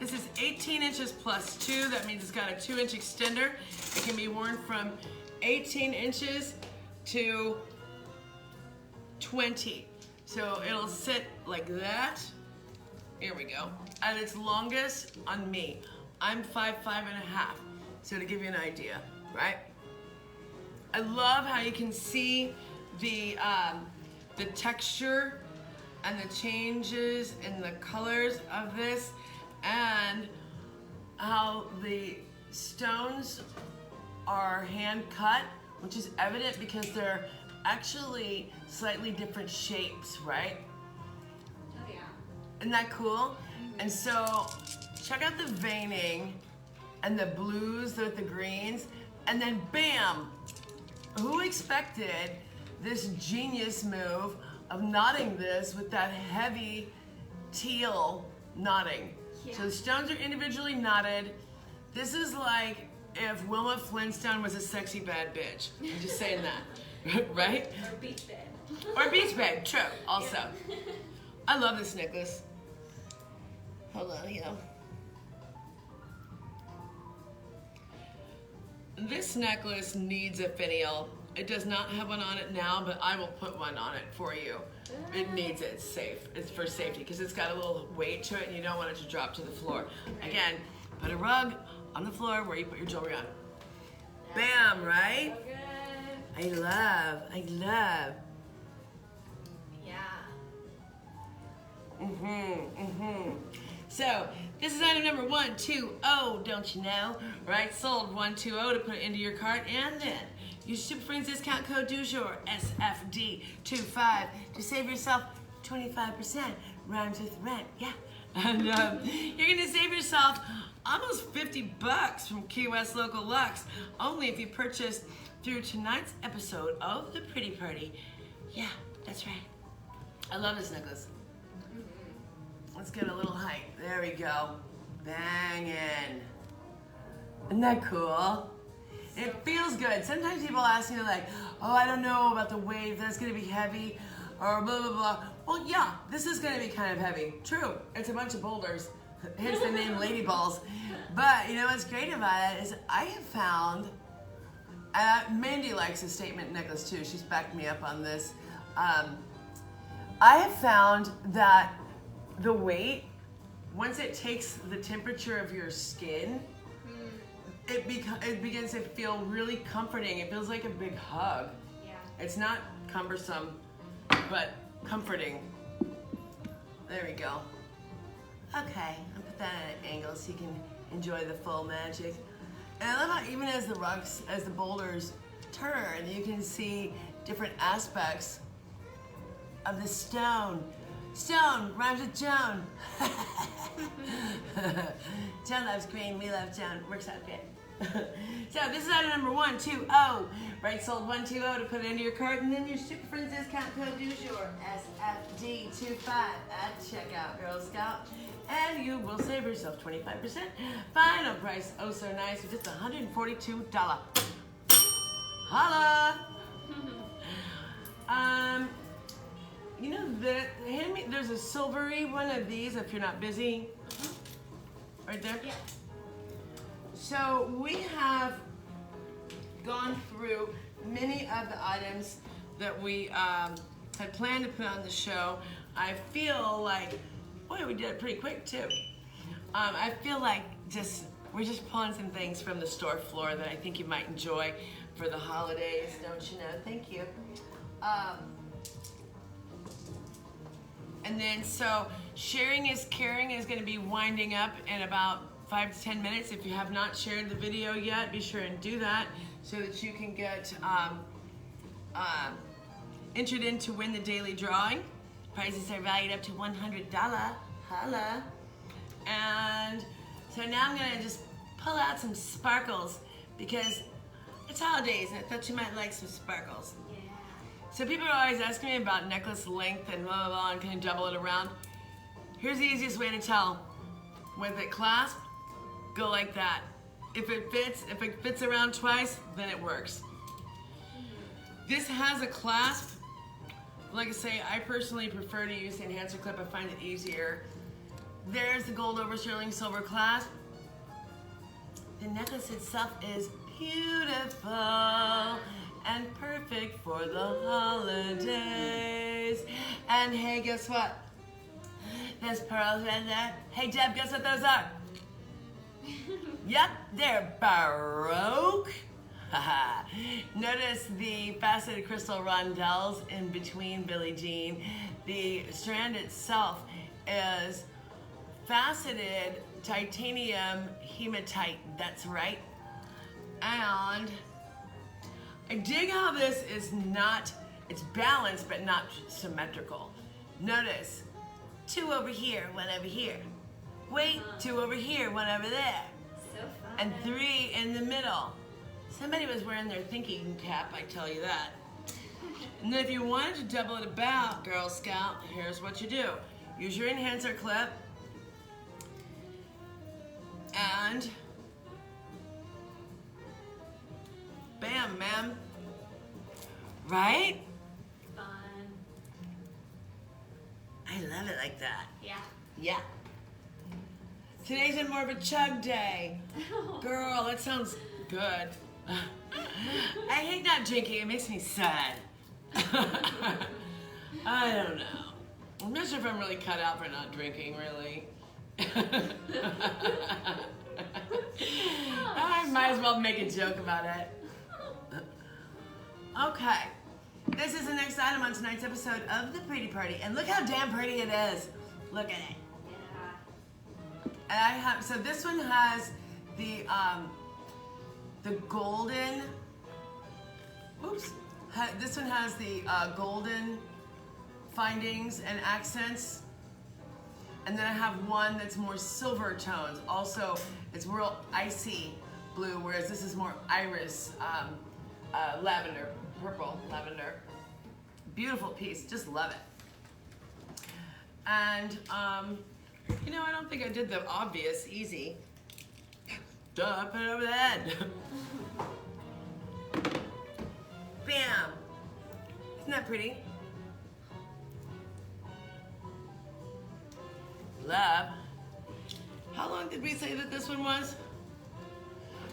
This is 18 inches plus 2. That means it's got a 2-inch extender. It can be worn from 18 inches to 20. So it'll sit like that. Here we go. At its longest on me. I'm 5'5.5". So to give you an idea, right? I love how you can see the texture and the changes in the colors of this, and how the stones are hand cut, which is evident because they're actually slightly different shapes, right? Oh, yeah. Isn't that cool? And so check out the veining and the blues with the greens, and then bam! Who expected this genius move of knotting this with that heavy teal knotting? Yeah. So the stones are individually knotted. This is like if Wilma Flintstone was a sexy bad bitch. I'm just saying that, right? Or beach bed. Or beach babe, true, also. Yeah. I love this necklace. Hold on, you know. This necklace needs a finial. It does not have one on it now, but I will put one on it for you. It needs it. It's safe. It's for safety because it's got a little weight to it and you don't want it to drop to the floor. Again, put a rug on the floor where you put your jewelry on. Bam, right? So good. I love. Yeah. So this is item number 120, don't you know? Right, sold 120 to put it into your cart, and then use Super Friends discount code DUJOUR SFD25 to save yourself 25%. Rhymes with rent, yeah. And you're gonna save yourself almost 50 bucks from Key West Local Luxe, only if you purchase through tonight's episode of The Pretty Party. Yeah, that's right. I love this necklace. Let's get a little height. There we go. Bangin'. Isn't that cool? It feels good. Sometimes people ask me like, oh, I don't know about the weight, if that's gonna be heavy, or blah, blah, blah. Well, yeah, this is gonna be kind of heavy. True, it's a bunch of boulders, hence the name Lady Balls. But you know what's great about it is I have found, Mandy likes a statement necklace too. She's backed me up on this. I have found that the weight, once it takes the temperature of your skin, it begins to feel really comforting. It feels like a big hug. Yeah. It's not cumbersome, but comforting. There we go. Okay, I'll put that at an angle so you can enjoy the full magic. And I love how even as the rocks, as the boulders turn, you can see different aspects of the stone. Stone rhymes with Joan. Joan loves green, we love Joan. Works out good. So this is item number 120. Right, sold 120 to put it into your cart, and then your Super Friends discount code DUJOUR SFD25 at checkout, Girl Scout, and you will save yourself 25%. Final price, oh so nice, it's just $142. Holla! You know, Handmade, there's a silvery one of these if you're not busy. Right there? Yeah. So we have gone through many of the items that we had planned to put on the show. I feel like, boy, we did it pretty quick too. I feel like we're just pulling some things from the store floor that I think you might enjoy for the holidays, don't you know? Thank you. And then, so sharing is caring is going to be winding up in about 5 to 10 minutes. If you have not shared the video yet, be sure and do that so that you can get entered in to win the daily drawing. Prizes are valued up to $100. Holla. And so now I'm going to just pull out some sparkles because it's holidays and I thought you might like some sparkles. So people are always asking me about necklace length and blah, blah, blah, and can you double it around? Here's the easiest way to tell. With it clasped, go like that. If it fits around twice, then it works. This has a clasp. Like I say, I personally prefer to use the enhancer clip. I find it easier. There's the gold over sterling silver clasp. The necklace itself is beautiful and perfect for the holidays. And hey, guess what? There's pearls right there. Hey, Deb, guess what those are? Yep, they're Baroque. Notice the faceted crystal rondelles in between Billie Jean. The strand itself is faceted titanium hematite. That's right. And I dig how this is not, it's balanced but not symmetrical. Notice, 2 over here, 1 over here. Wait, 2 over here, 1 over there. So fun. And 3 in the middle. Somebody was wearing their thinking cap, I tell you that. And then if you wanted to double it about, Girl Scout, here's what you do. Use your enhancer clip. And bam, ma'am. Right? Fun. I love it like that. Yeah. Yeah. Today's been more of a chug day. Girl, that sounds good. I hate not drinking. It makes me sad. I don't know. I'm not sure if I'm really cut out for not drinking, really. I might as well make a joke about it. Okay. This is the next item on tonight's episode of The Pretty Party. And look how damn pretty it is. Look at it. Yeah. And I have, so this one has the golden, oops, this one has the golden findings and accents. And then I have one that's more silver tones. Also, it's real icy blue, whereas this is more iris, lavender, purple lavender. Beautiful piece, just love it. And, you know, I don't think I did the obvious, easy. Duh, put it over the head. Bam. Isn't that pretty? Love. How long did we say that this one was?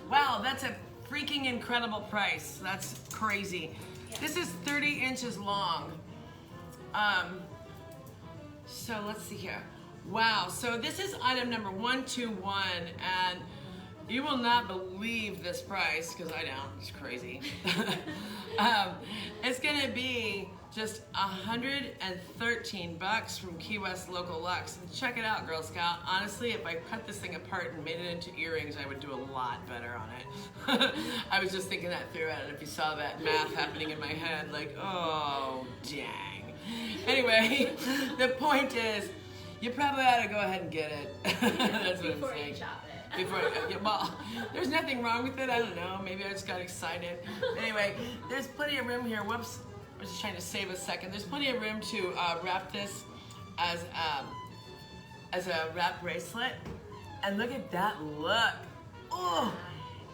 Wow, that's a freaking incredible price. That's crazy. Yeah. This is 30 inches long. So let's see here. Wow, so this is item number 121, and you will not believe this price, because I don't, it's crazy. It's gonna be just $113 from Key West Local Luxe. And check it out, Girl Scout. Honestly, if I cut this thing apart and made it into earrings, I would do a lot better on it. I was just thinking that through, and if you saw that math happening in my head, like, oh, dang. Anyway, the point is, you probably ought to go ahead and get it. That's what I'm Before saying. you shop it. Well, there's nothing wrong with it. I don't know. Maybe I just got excited. Anyway, there's plenty of room here. Whoops. I was just trying to save a second. There's plenty of room to wrap this as a wrap bracelet. And look at that look. Oh,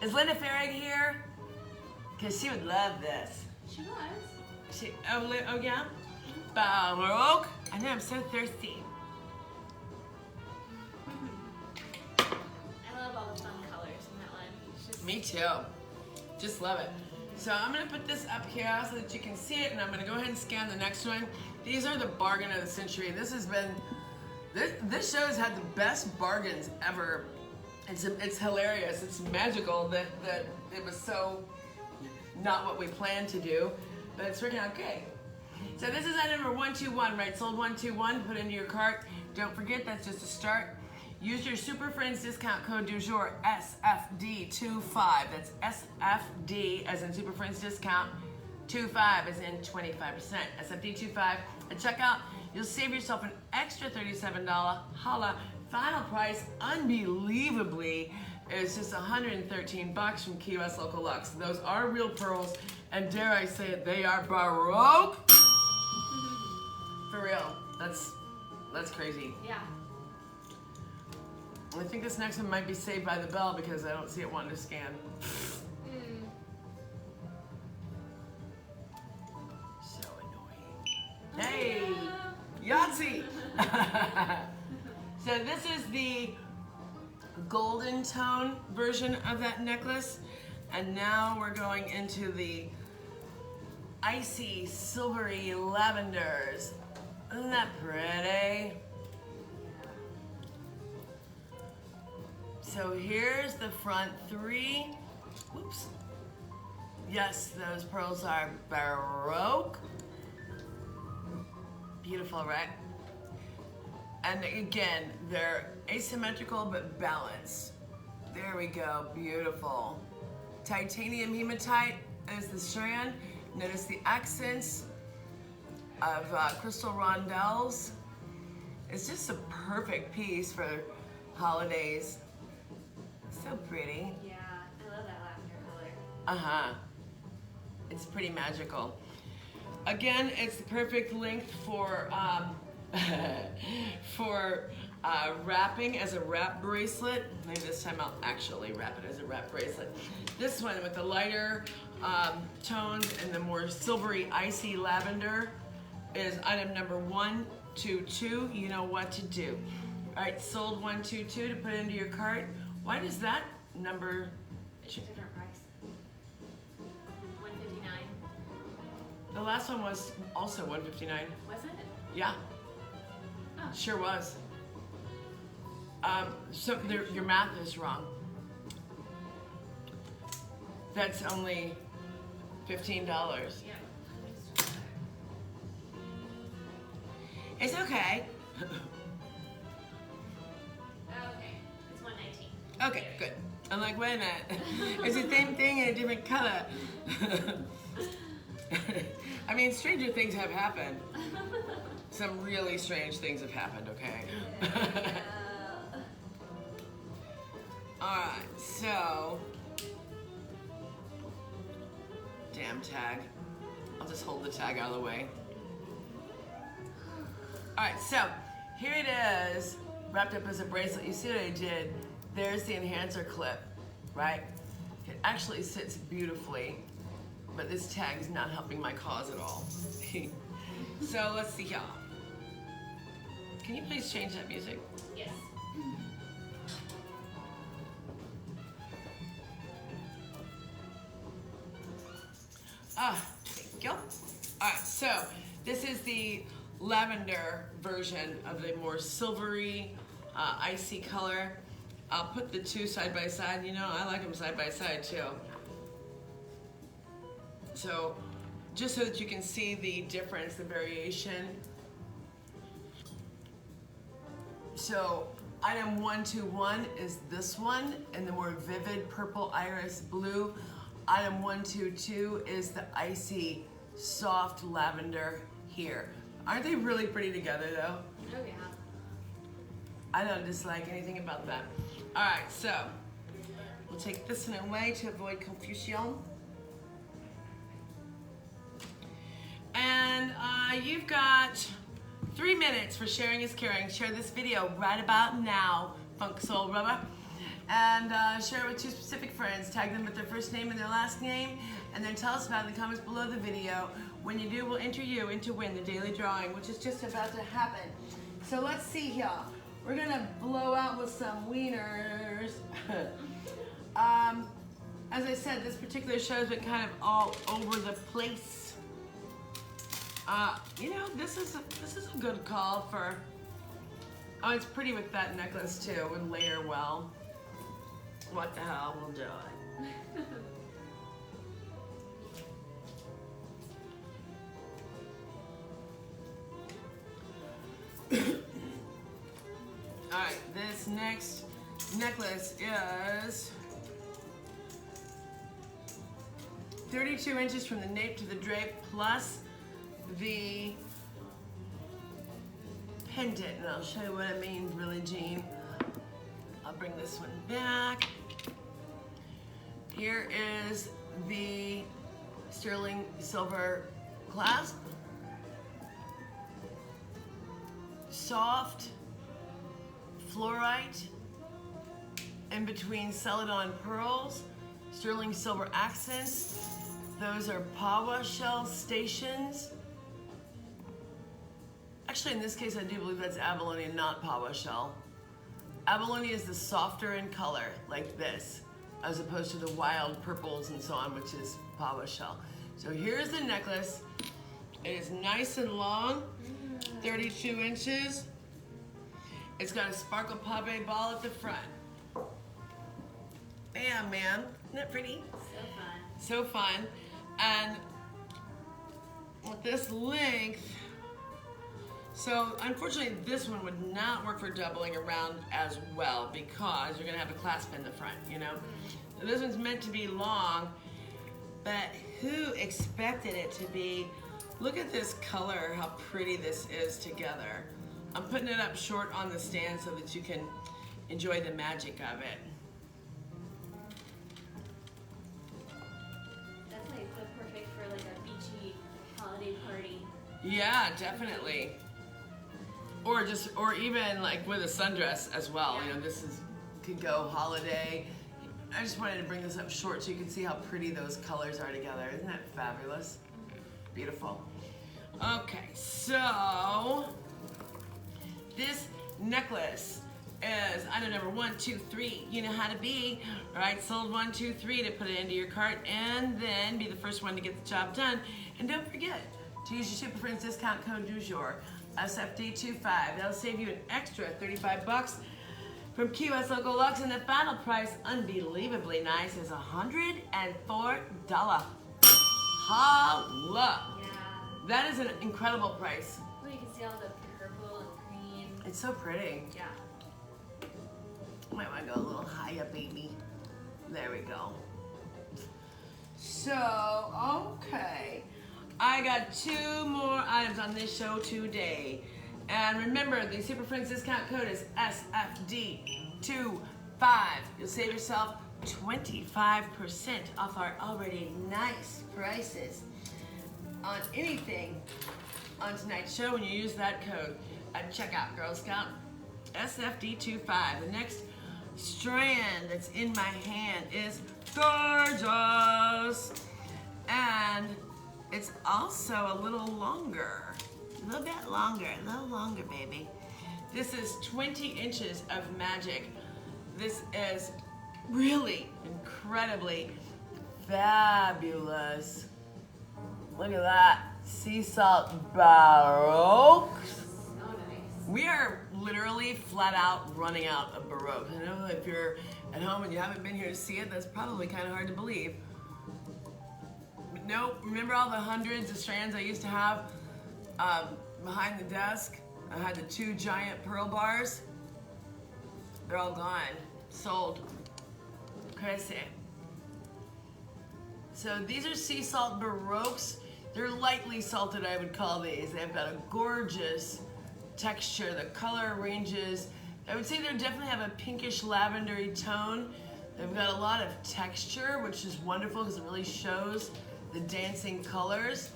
is Linda Farrig here? Because she would love this. She was. Oh yeah? Baroque. I know, I'm so thirsty. I love all the fun colors in that one. It's just Me too. Just love it. So I'm gonna put this up here so that you can see it, and I'm gonna go ahead and scan the next one. These are the bargain of the century. This has been, this show has had the best bargains ever. It's hilarious. It's magical that it was so not what we planned to do, but it's working out great. So this is item number 121, right? Sold 121, put into your cart. Don't forget, that's just a start. Use your Super Friends discount code du jour, SFD25. That's SFD as in Super Friends discount, 25 as in 25%. SFD25 at checkout. You'll save yourself an extra $37. Holla. Final price, unbelievably, is just $113 from Key West Local Luxe. Those are real pearls, and dare I say it, they are Baroque. For real. That's crazy. yeah. I think this next one might be Saved by the Bell because I don't see it wanting to scan. So annoying. Hey, Yahtzee! So this is the golden tone version of that necklace, and now we're going into the icy, silvery lavenders. Isn't that pretty? So here's the front three. Whoops. Yes, those pearls are Baroque. Beautiful, right? And again, they're asymmetrical but balanced. There we go, beautiful. Titanium hematite is the strand. Notice the accents of crystal rondelles. It's just a perfect piece for holidays. So pretty. Yeah, I love that lavender color. Uh-huh. It's pretty magical. Again, it's the perfect length for wrapping as a wrap bracelet. Maybe this time I'll actually wrap it as a wrap bracelet. This one with the lighter tones and the more silvery, icy lavender is item number 122. You know what to do. All right, sold 122 to put into your cart. Why does that number? It's a different price. $159. The last one was also 159. Was it? Yeah, Oh. sure was. So your math is wrong. That's only $15. Yeah. It's okay. Okay. Okay, good. I'm like, wait a minute. It's the same thing in a different color. I mean, stranger things have happened. Some really strange things have happened, okay? Yeah. Alright, so... Damn tag. I'll just hold the tag out of the way. Alright, so here it is, wrapped up as a bracelet. You see what I did? There's the enhancer clip, right? It actually sits beautifully, but this tag is not helping my cause at all. So let's see y'all. Can you please change that music? Yes. Thank you. Alright, so this is the lavender version of the more silvery, icy color. I'll put the two side by side. You know, I like them side by side too. So, just so that you can see the difference, the variation. So, item 121 is this one in the more vivid purple iris blue. Item 122 is the icy, soft lavender here. Aren't they really pretty together though? Oh yeah. I don't dislike anything about that. All right, so we'll take this one away to avoid confusion. And you've got 3 minutes for sharing is caring. Share this video right about now, Funk Soul Rubber. And share it with 2 specific friends. Tag them with their first name and their last name, and then tell us about it in the comments below the video. When you do, we'll enter you in to win the daily drawing, which is just about to happen. So let's see here. We're gonna blow out with some wieners. As I said, this particular show has been kind of all over the place. You know, this is a good call for. Oh, it's pretty with that necklace too. Would layer well. What the hell? We'll do it. All right, this next necklace is 32 inches from the nape to the drape, plus the pendant, and I'll show you what I mean, really, Jean. I'll bring this one back. Here is the sterling silver clasp. Soft fluorite in between celadon pearls, sterling silver accents. Those are pawa shell stations. Actually, in this case, I do believe that's abalone and not pawa shell. Abalone is the softer in color, like this, as opposed to the wild purples and so on, which is pawa shell. So here's the necklace. It is nice and long, 32 inches. It's got a sparkle pave ball at the front. Bam, man. Isn't that pretty? So fun. So fun. And with this length, so unfortunately this one would not work for doubling around as well because you're gonna have a clasp in the front, you know? So this one's meant to be long, but who expected it to be? Look at this color, how pretty this is together. I'm putting it up short on the stand so that you can enjoy the magic of it. That's like so perfect for like a beachy holiday party. Yeah, definitely. Or even like with a sundress as well. Yeah. You know, this could go holiday. I just wanted to bring this up short so you can see how pretty those colors are together. Isn't that fabulous? Beautiful. Okay, so this necklace is item number 1, 2, 3. You know how to be. All right, sold 1, 2, 3 to put it into your cart and then be the first one to get the job done. And don't forget to use your Super Friends discount code du jour, SFD25. That'll save you an extra 35 bucks from QS Local Luxe, and the final price, unbelievably nice, is $104. Holla! Yeah. That is an incredible price. Well, you can see all the purple and green. It's so pretty. Yeah. Might want to go a little higher. ya, baby. There we go. So, okay. I got 2 more items on this show today. And remember, the Super Friends discount code is SFD25. You'll save yourself 25% off our already nice prices on anything on tonight's show when you use that code at checkout, Girl Scout. SFD25. The next strand that's in my hand is gorgeous. And it's also a little longer. A little bit longer, a little longer, baby. This is 20 inches of magic. This is really incredibly fabulous. Look at that. Sea salt baroque. So nice. We are literally flat out running out of baroque. I know if you're at home and you haven't been here to see it, that's probably kind of hard to believe. But no, remember all the hundreds of strands I used to have behind the desk? I had the 2 giant pearl bars. They're all gone, sold. Crazy. So these are sea salt baroques. They're lightly salted, I would call these. They've got a gorgeous texture. The color ranges, I would say they definitely have a pinkish lavendery tone. They've got a lot of texture, which is wonderful because it really shows the dancing colors.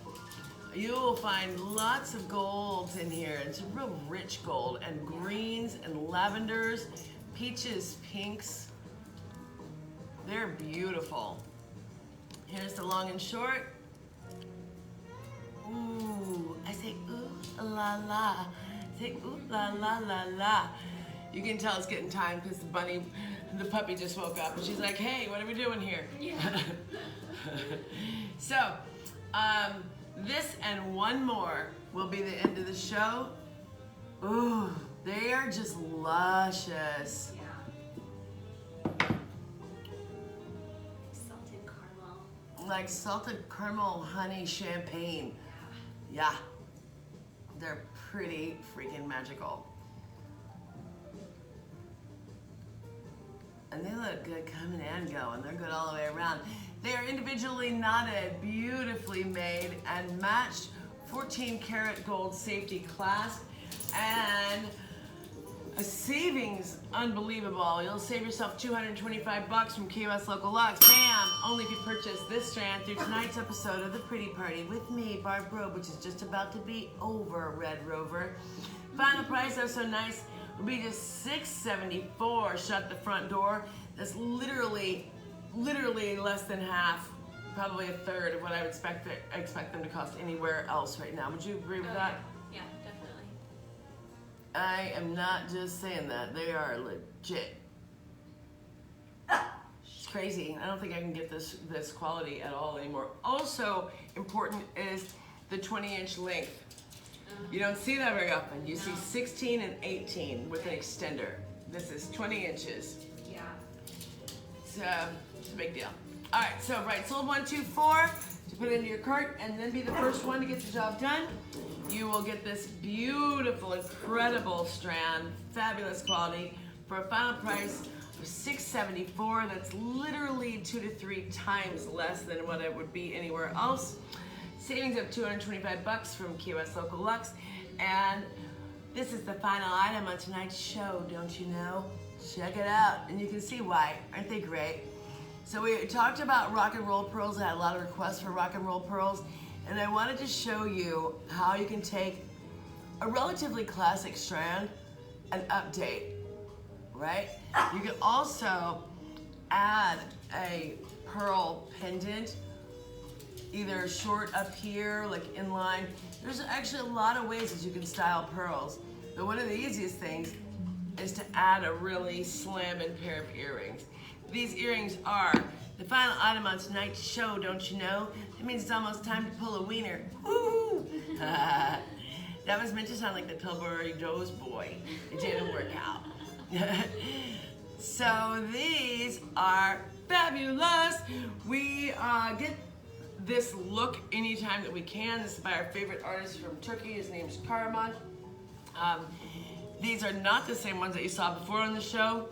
You will find lots of golds in here. It's a real rich gold, and greens and lavenders, peaches, pinks. They're beautiful. Here's the long and short. Ooh, I say ooh la la. I say ooh la la la la. You can tell it's getting time because the puppy just woke up and she's like, hey, what are we doing here? Yeah. So, this and one more will be the end of the show. Ooh, they are just luscious. Yeah. Salted caramel. Like salted caramel honey champagne. Yeah. They're pretty freaking magical. And they look good coming and going. They're good all the way around. They are individually knotted, beautifully made, and matched 14 karat gold safety clasp, and a savings unbelievable. You'll save yourself $225 from KOS Local Luxe. Bam! Only if you purchase this strand through tonight's episode of The Pretty Party with me, Barb Robe, which is just about to be over, Red Rover. Final price, though, so nice, will be just $674. Shut the front door. That's literally less than half, probably a third of what I would expect them to cost anywhere else right now. Would you agree with that? Yeah, definitely. I am not just saying that. They are legit. It's crazy. I don't think I can get this quality at all anymore. Also important is the 20-inch length. You don't see that very often. You see 16 and 18 with an extender. This is 20 inches. Yeah. So it's a big deal. All right, so sold 1, 2, 4 to put into your cart and then be the first one to get the job done. You will get this beautiful, incredible strand, fabulous quality for a final price of $674. That's literally 2 to 3 times less than what it would be anywhere else. Savings of $225 from KOS Local Luxe. And this is the final item on tonight's show, don't you know? Check it out, and you can see why. Aren't they great? So we talked about rock and roll pearls. I had a lot of requests for rock and roll pearls, and I wanted to show you how you can take a relatively classic strand and update, right? You can also add a pearl pendant, either short up here, like inline. There's actually a lot of ways that you can style pearls, but one of the easiest things is to add a really slamming pair of earrings. These earrings are the final item on tonight's show, don't you know? It means it's almost time to pull a wiener. Woo! That was meant to sound like the Tilbury Dough's boy. It didn't work out. So these are fabulous. We get this look anytime that we can. This is by our favorite artist from Turkey. His name's Karaman. These are not the same ones that you saw before on the show.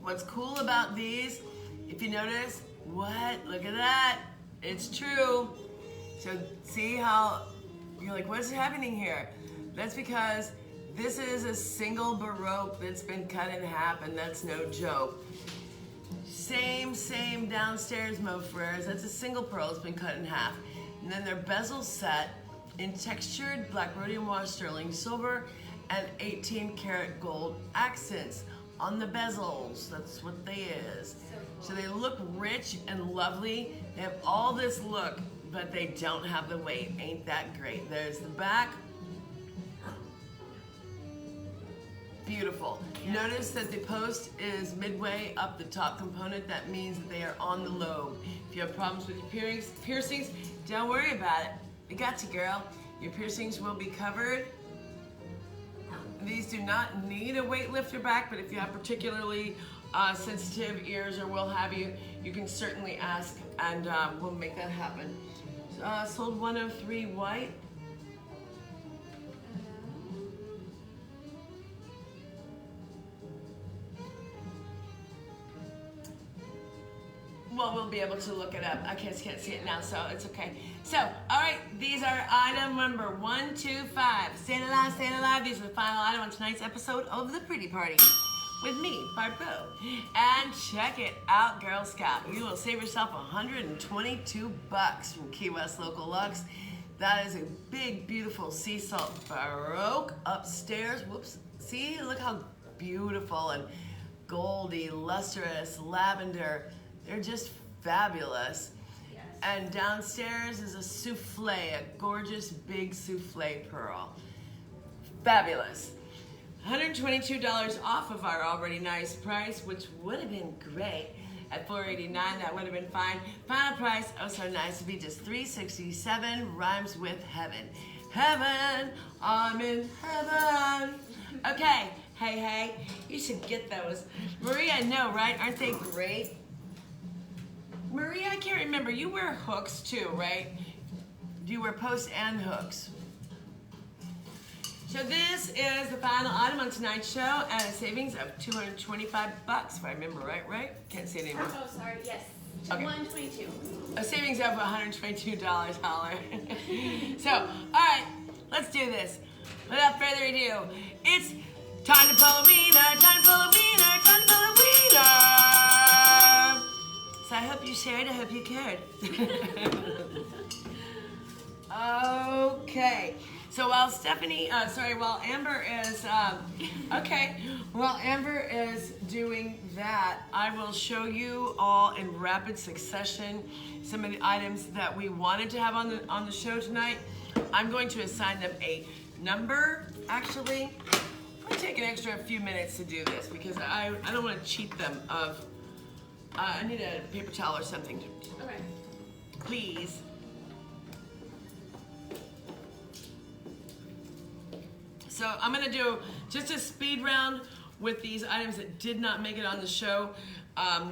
what's cool about these, if you notice, what? Look at that. It's true. So see how you're like, what's happening here? That's because this is a single Baroque that's been cut in half, and that's no joke. Same downstairs Mo Freres. That's a single pearl that's been cut in half. And then their bezel set in textured black rhodium wash sterling silver and 18 karat gold accents on the bezels. That's what they is. So they look rich and lovely. They have all this look, but they don't have the weight. Ain't that great? There's the back. Beautiful. Notice that the post is midway up the top component. That means that they are on the lobe. If you have problems with your piercings, don't worry about it. We got you, girl. Your piercings will be covered. These do not need a weight lifter back, but if you have particularly sensitive ears or will have you, you can certainly ask, and we'll make that happen. Sold 103 white. Well, we'll be able to look it up. I can't see it now, so it's okay. So, all right, these are item number 125. Staying alive, staying alive. These are the final item on tonight's episode of The Pretty Party with me, Barbo. And check it out, Girl Scout. You will save yourself $122 from Key West Local Luxe. That is a big, beautiful sea salt Baroque upstairs. Whoops. See, look how beautiful and goldy, lustrous, lavender. They're just fabulous. Yes. And downstairs is a souffle, a gorgeous big souffle pearl. Fabulous. $122 off of our already nice price, which would have been great. At $489, that would have been fine. Final price, oh so nice, to be just $367, rhymes with heaven. Heaven, I'm in heaven. Okay, hey, you should get those. Maria, I know, right? Aren't they great? Maria, I can't remember. You wear hooks too, right? You wear posts and hooks. So this is the final item on tonight's show at a savings of $225, if I remember right? Can't see it anymore. Oh, sorry, yes. Okay. 122. A savings of $122, holler. So, all right, let's do this. Without further ado, it's time to pull a wiener, time to pull a wiener, time to pull a wiener. So I hope you shared, I hope you cared. Okay, so while Amber is, while Amber is doing that, I will show you all in rapid succession some of the items that we wanted to have on the show tonight. I'm going to assign them a number, actually. I'm going to take an extra few minutes to do this because I don't want to cheat them of, I need a paper towel or something. Okay. Please. So I'm gonna do just a speed round with these items that did not make it on the show.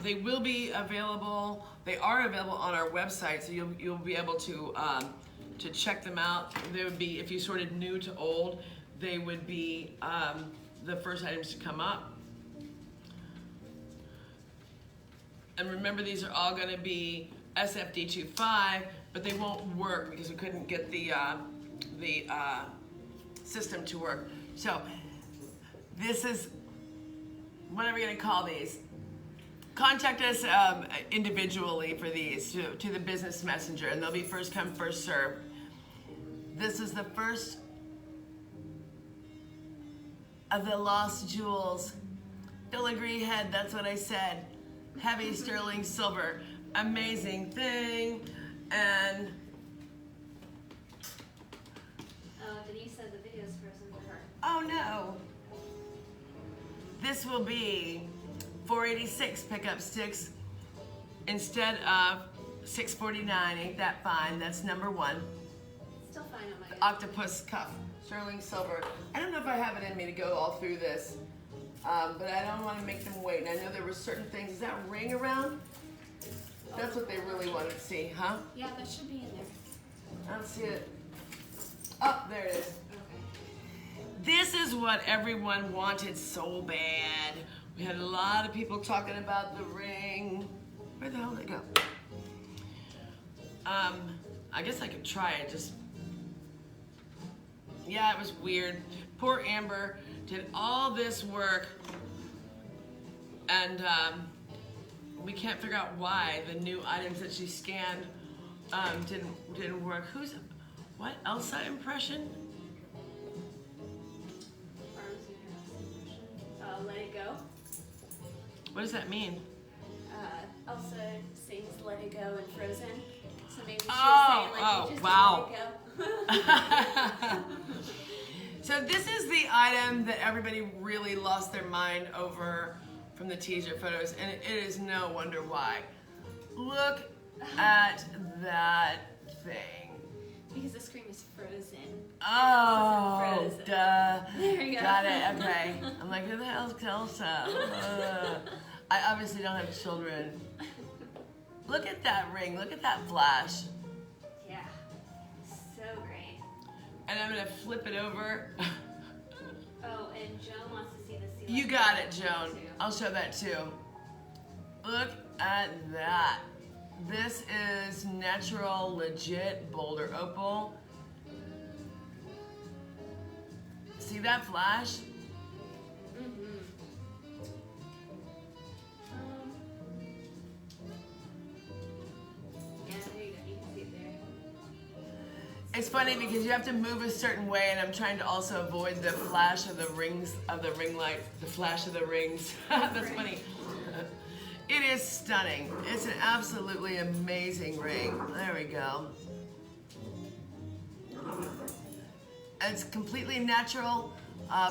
They will be available. They are available on our website, so you'll be able to check them out. They would be, if you sorted new to old, they would be the first items to come up. And remember, these are all going to be SFD25, but they won't work because we couldn't get the system to work. So this is, what are we going to call these? Contact us individually for these to the business messenger, and they'll be first come, first serve. This is the first of the lost jewels. Filigree head, that's what I said. Heavy sterling silver, amazing thing. And Denise said the video's frozen for her. oh no, this will be 486 pickup sticks instead of 649. Ain't that fine? That's number one. Still fine on my end. Octopus cuff, sterling silver. I don't know if I have it in me to go all through this, but I don't want to make them wait. And I know there were certain things. Is that ring around? That's what they really wanted to see, huh? Yeah, that should be in there. I don't see it. Oh, there it is. Okay. this is what everyone wanted so bad. We had a lot of people talking about the ring. Where the hell did it go? I guess I could try it, just, yeah, it was weird. Poor Amber did all this work, and we can't figure out why the new items that she scanned didn't work. What, Elsa impression? Let It Go. What does that mean? Elsa sings Let It Go in Frozen. So maybe she Oh, was saying, like, you just wow. let it go. So this is the item that everybody really lost their mind over from the teaser photos, and it is no wonder why. Look at that thing. Because the screen is frozen. Oh, Frozen. duh. There you go. Got it, okay. I'm like, who the hell's Elsa? I obviously don't have children. Look at that ring, look at that flash. Yeah, so great. And I'm gonna flip it over. Oh, and Joan wants to see the seal. You got it, Joan. I'll show that too. Look at that. This is natural, legit Boulder Opal. See that flash? Yeah, there you go. You can see it there. It's funny because you have to move a certain way, and I'm trying to also avoid the flash of the rings, of the ring light, the flash of the rings. That's funny. It is stunning. It's an absolutely amazing ring. There we go. It's completely natural,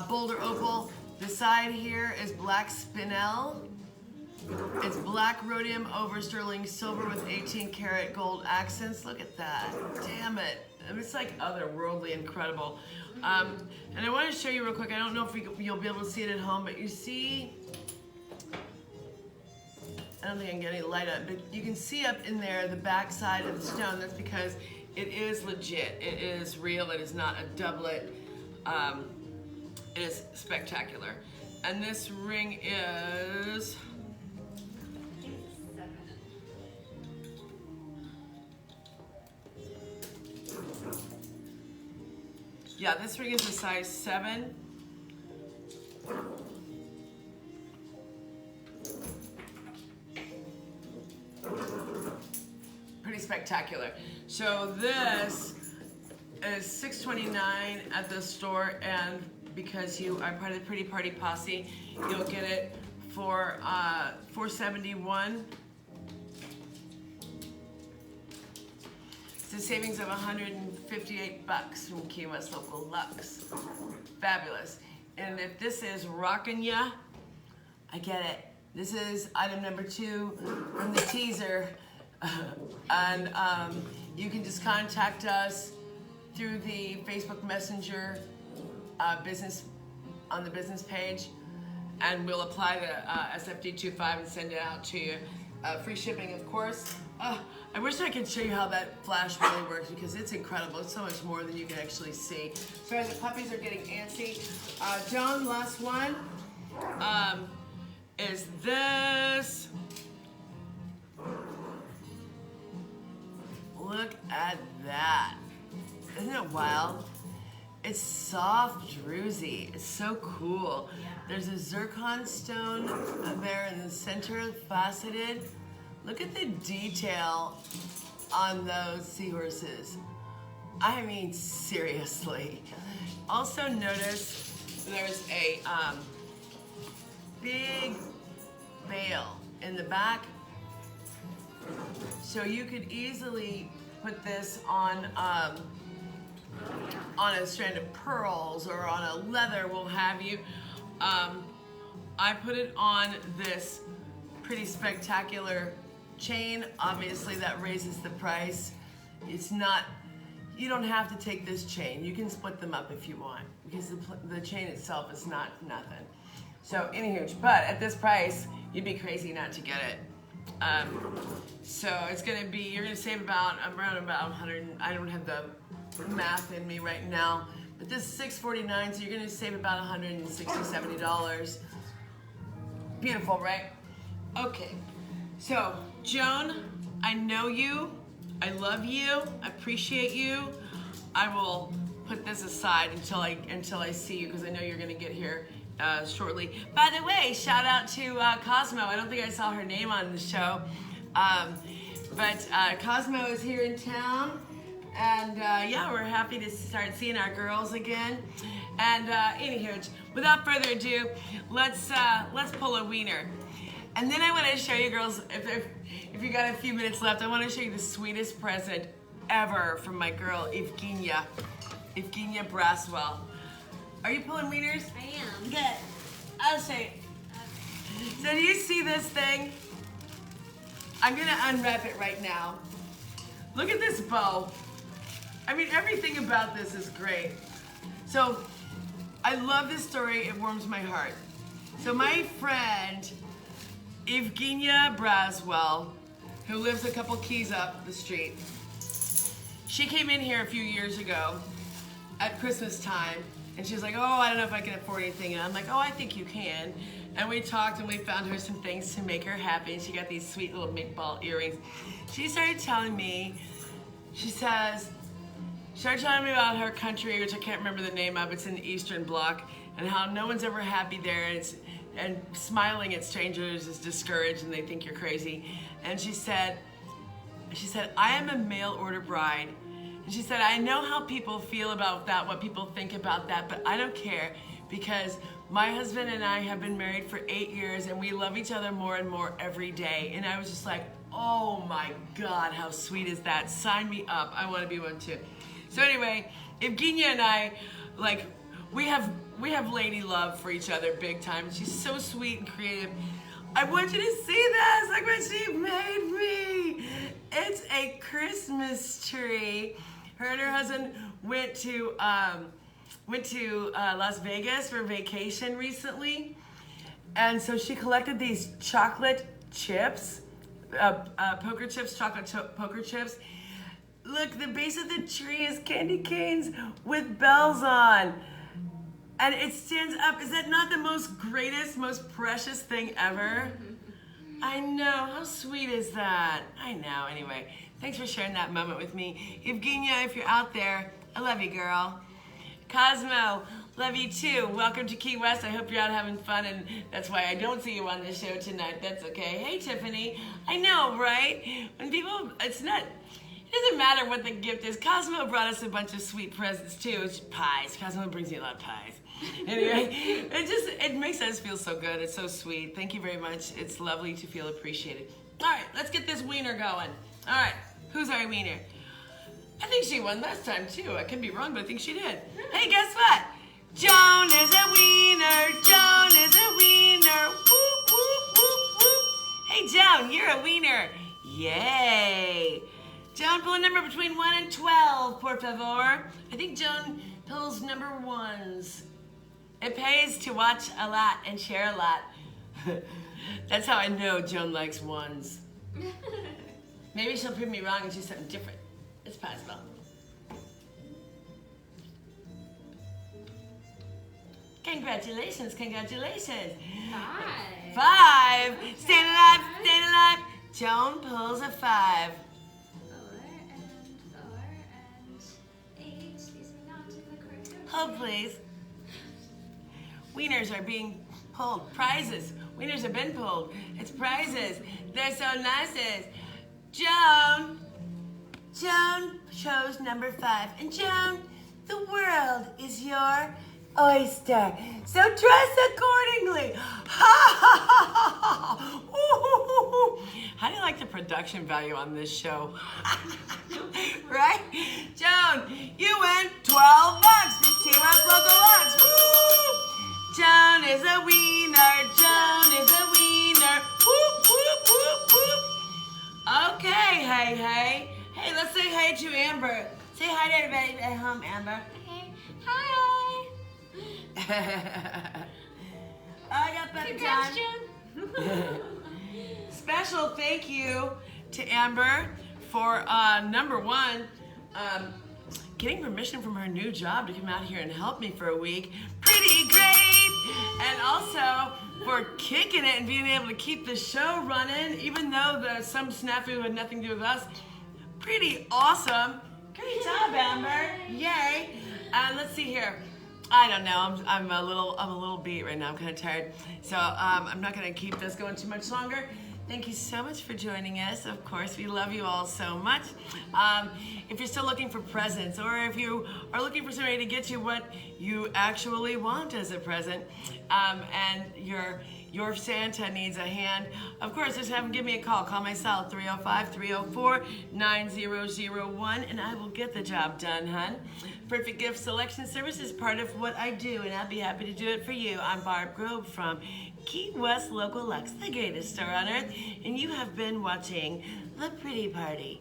Boulder Opal. The side here is black spinel. It's black rhodium over sterling silver with 18 karat gold accents. Look at that. Damn it. It's like otherworldly incredible. And I want to show you real quick. I don't know if you'll be able to see it at home, but you see, I don't think I can get any light on, but you can see up in there the back side of the stone. That's because it is legit. It is real. It is not a doublet. It is spectacular. And this ring is, I think it's 7. yeah, this ring is a size 7. Pretty spectacular. So this is $6.29 at the store, and because you are part of the Pretty Party Posse, you'll get it for $4.71. It's a savings of 158 bucks from Key West Local Luxe. Fabulous. And if this is rockin' ya, I get it. This is item number 2 from the teaser. And you can just contact us through the Facebook Messenger business on the business page, and we'll apply the SFD25 and send it out to you. Free shipping, of course. I wish I could show you how that flash really works, because it's incredible. It's so much more than you can actually see. Sorry, the puppies are getting antsy. Joan, last one is this. Look at that. Isn't it wild? It's soft druzy. It's so cool. There's a zircon stone there in the center, faceted. Look at the detail on those seahorses. I mean, seriously. Also notice there's a big veil in the back. So you could easily put this on a strand of pearls or on a leather, what have you. I put it on this pretty spectacular chain. Obviously that raises the price. It's not, you don't have to take this chain. You can split them up if you want, because the chain itself is not nothing. So anywho, but at this price, you'd be crazy not to get it. So it's gonna be, you're gonna save around about 100, I don't have the math in me right now, But this is $6.49, so you're gonna save about $160, $70. Beautiful, right? Okay, so Joan, I know you, I love you, I appreciate you. I will put this aside until I see you, because I know you're gonna get here shortly. By the way, shout out to Cosmo. I don't think I saw her name on the show, but Cosmo is here in town, and yeah, we're happy to start seeing our girls again. And anywho, without further ado, let's pull a wiener. And then I want to show you girls, if you got a few minutes left, I want to show you the sweetest present ever from my girl Evgenia Braswell. Are you pulling wieners? I am. Good. I'll show you. So do you see this thing? I'm gonna unwrap it right now. Look at this bow. I mean, everything about this is great. So I love this story. It warms my heart. So my friend Evgenia Braswell, who lives a couple keys up the street, she came in here a few years ago at Christmas time, and she was like, oh, I don't know if I can afford anything. And I'm like, oh, I think you can. And we talked, and we found her some things to make her happy. And she got these sweet little mink ball earrings. She started telling me, she started telling me about her country, which I can't remember the name of. It's in the Eastern Bloc, and how no one's ever happy there. And smiling at strangers is discouraged, and they think you're crazy. And she said, I am a mail order bride. And she said, I know how people feel about that, what people think about that, but I don't care, because my husband and I have been married for 8 years, and we love each other more and more every day. And I was just like, oh my God, how sweet is that? Sign me up. I want to be one too. So anyway, Evgenia and I, like, we have lady love for each other big time. She's so sweet and creative. I want you to see this, like what she made me. It's a Christmas tree. Her and her husband went to Las Vegas for vacation recently, and so she collected these chocolate chips, poker chips, poker chips. Look, the base of the tree is candy canes with bells on. And it stands up. Is that not the most greatest, most precious thing ever? I know. How sweet is that? I know. Anyway, thanks for sharing that moment with me. Evgenia, if you're out there, I love you, girl. Cosmo, love you too. Welcome to Key West. I hope you're out having fun, and that's why I don't see you on the show tonight. That's okay. Hey, Tiffany. I know, right? When people, it doesn't matter what the gift is. Cosmo brought us a bunch of sweet presents too. It's pies. Cosmo brings me a lot of pies. Anyway, it makes us feel so good. It's so sweet. Thank you very much. It's lovely to feel appreciated. All right, let's get this wiener going. All right, who's our wiener? I think she won last time too. I could be wrong, but I think she did. Hey, guess what? Joan is a wiener. Joan is a wiener. Whoop, whoop, whoop, whoop. Hey, Joan, you're a wiener. Yay. Joan, pull a number between 1 and 12, por favor. I think Joan pulls number 1s. It pays to watch a lot and share a lot. That's how I know Joan likes 1s. Maybe she'll prove me wrong and choose something different. It's possible. Congratulations, congratulations. 5. 5. Stand alive, stand alive. Joan pulls a 5. 4 and 8. These are not in the correct order. Hold, please. Wieners are being pulled. Prizes. Wieners have been pulled. It's prizes. They're so nice. Joan. Joan chose number 5. And Joan, the world is your oyster. So dress accordingly. Ha ha ha ha. How do you like the production value on this show? Right? Joan, you win $12 from Key West Local Lunch. Woo! Joan is a wiener. Joan is a wiener. Whoop, whoop, whoop, whoop. Okay, hey, hey. Hey, let's say hey to Amber. Say hi to everybody at home, Amber. Okay. Hi. I got better Congrats, time. Joan. Special thank you to Amber for number 1, getting permission from her new job to come out here and help me for a week. Pretty great! And also for kicking it and being able to keep the show running, even though some snafu had nothing to do with us. Pretty awesome. Great job, Amber. Yay. And let's see here. I don't know. I'm a little beat right now. I'm kind of tired. So I'm not going to keep this going too much longer. Thank you so much for joining us. Of course, we love you all so much. If you're still looking for presents, or if you are looking for somebody to get you what you actually want as a present, and your Santa needs a hand, of course, just have them give me a call. Call my cell, 305-304-9001, and I will get the job done, hon. Perfect Gift Selection Service is part of what I do, and I'll be happy to do it for you. I'm Barb Grove from Key West Local Luxe, the greatest store on earth, and you have been watching The Pretty Party.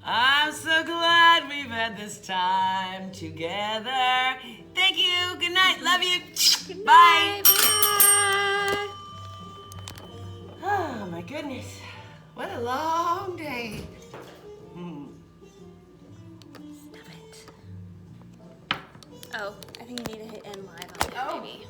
I'm so glad we've had this time together. Thank you. Good night. Love you. Good Bye. night. Bye. Oh my goodness. What a long day. Stop it. Oh, I think you need to hit end live on it, Oh. maybe.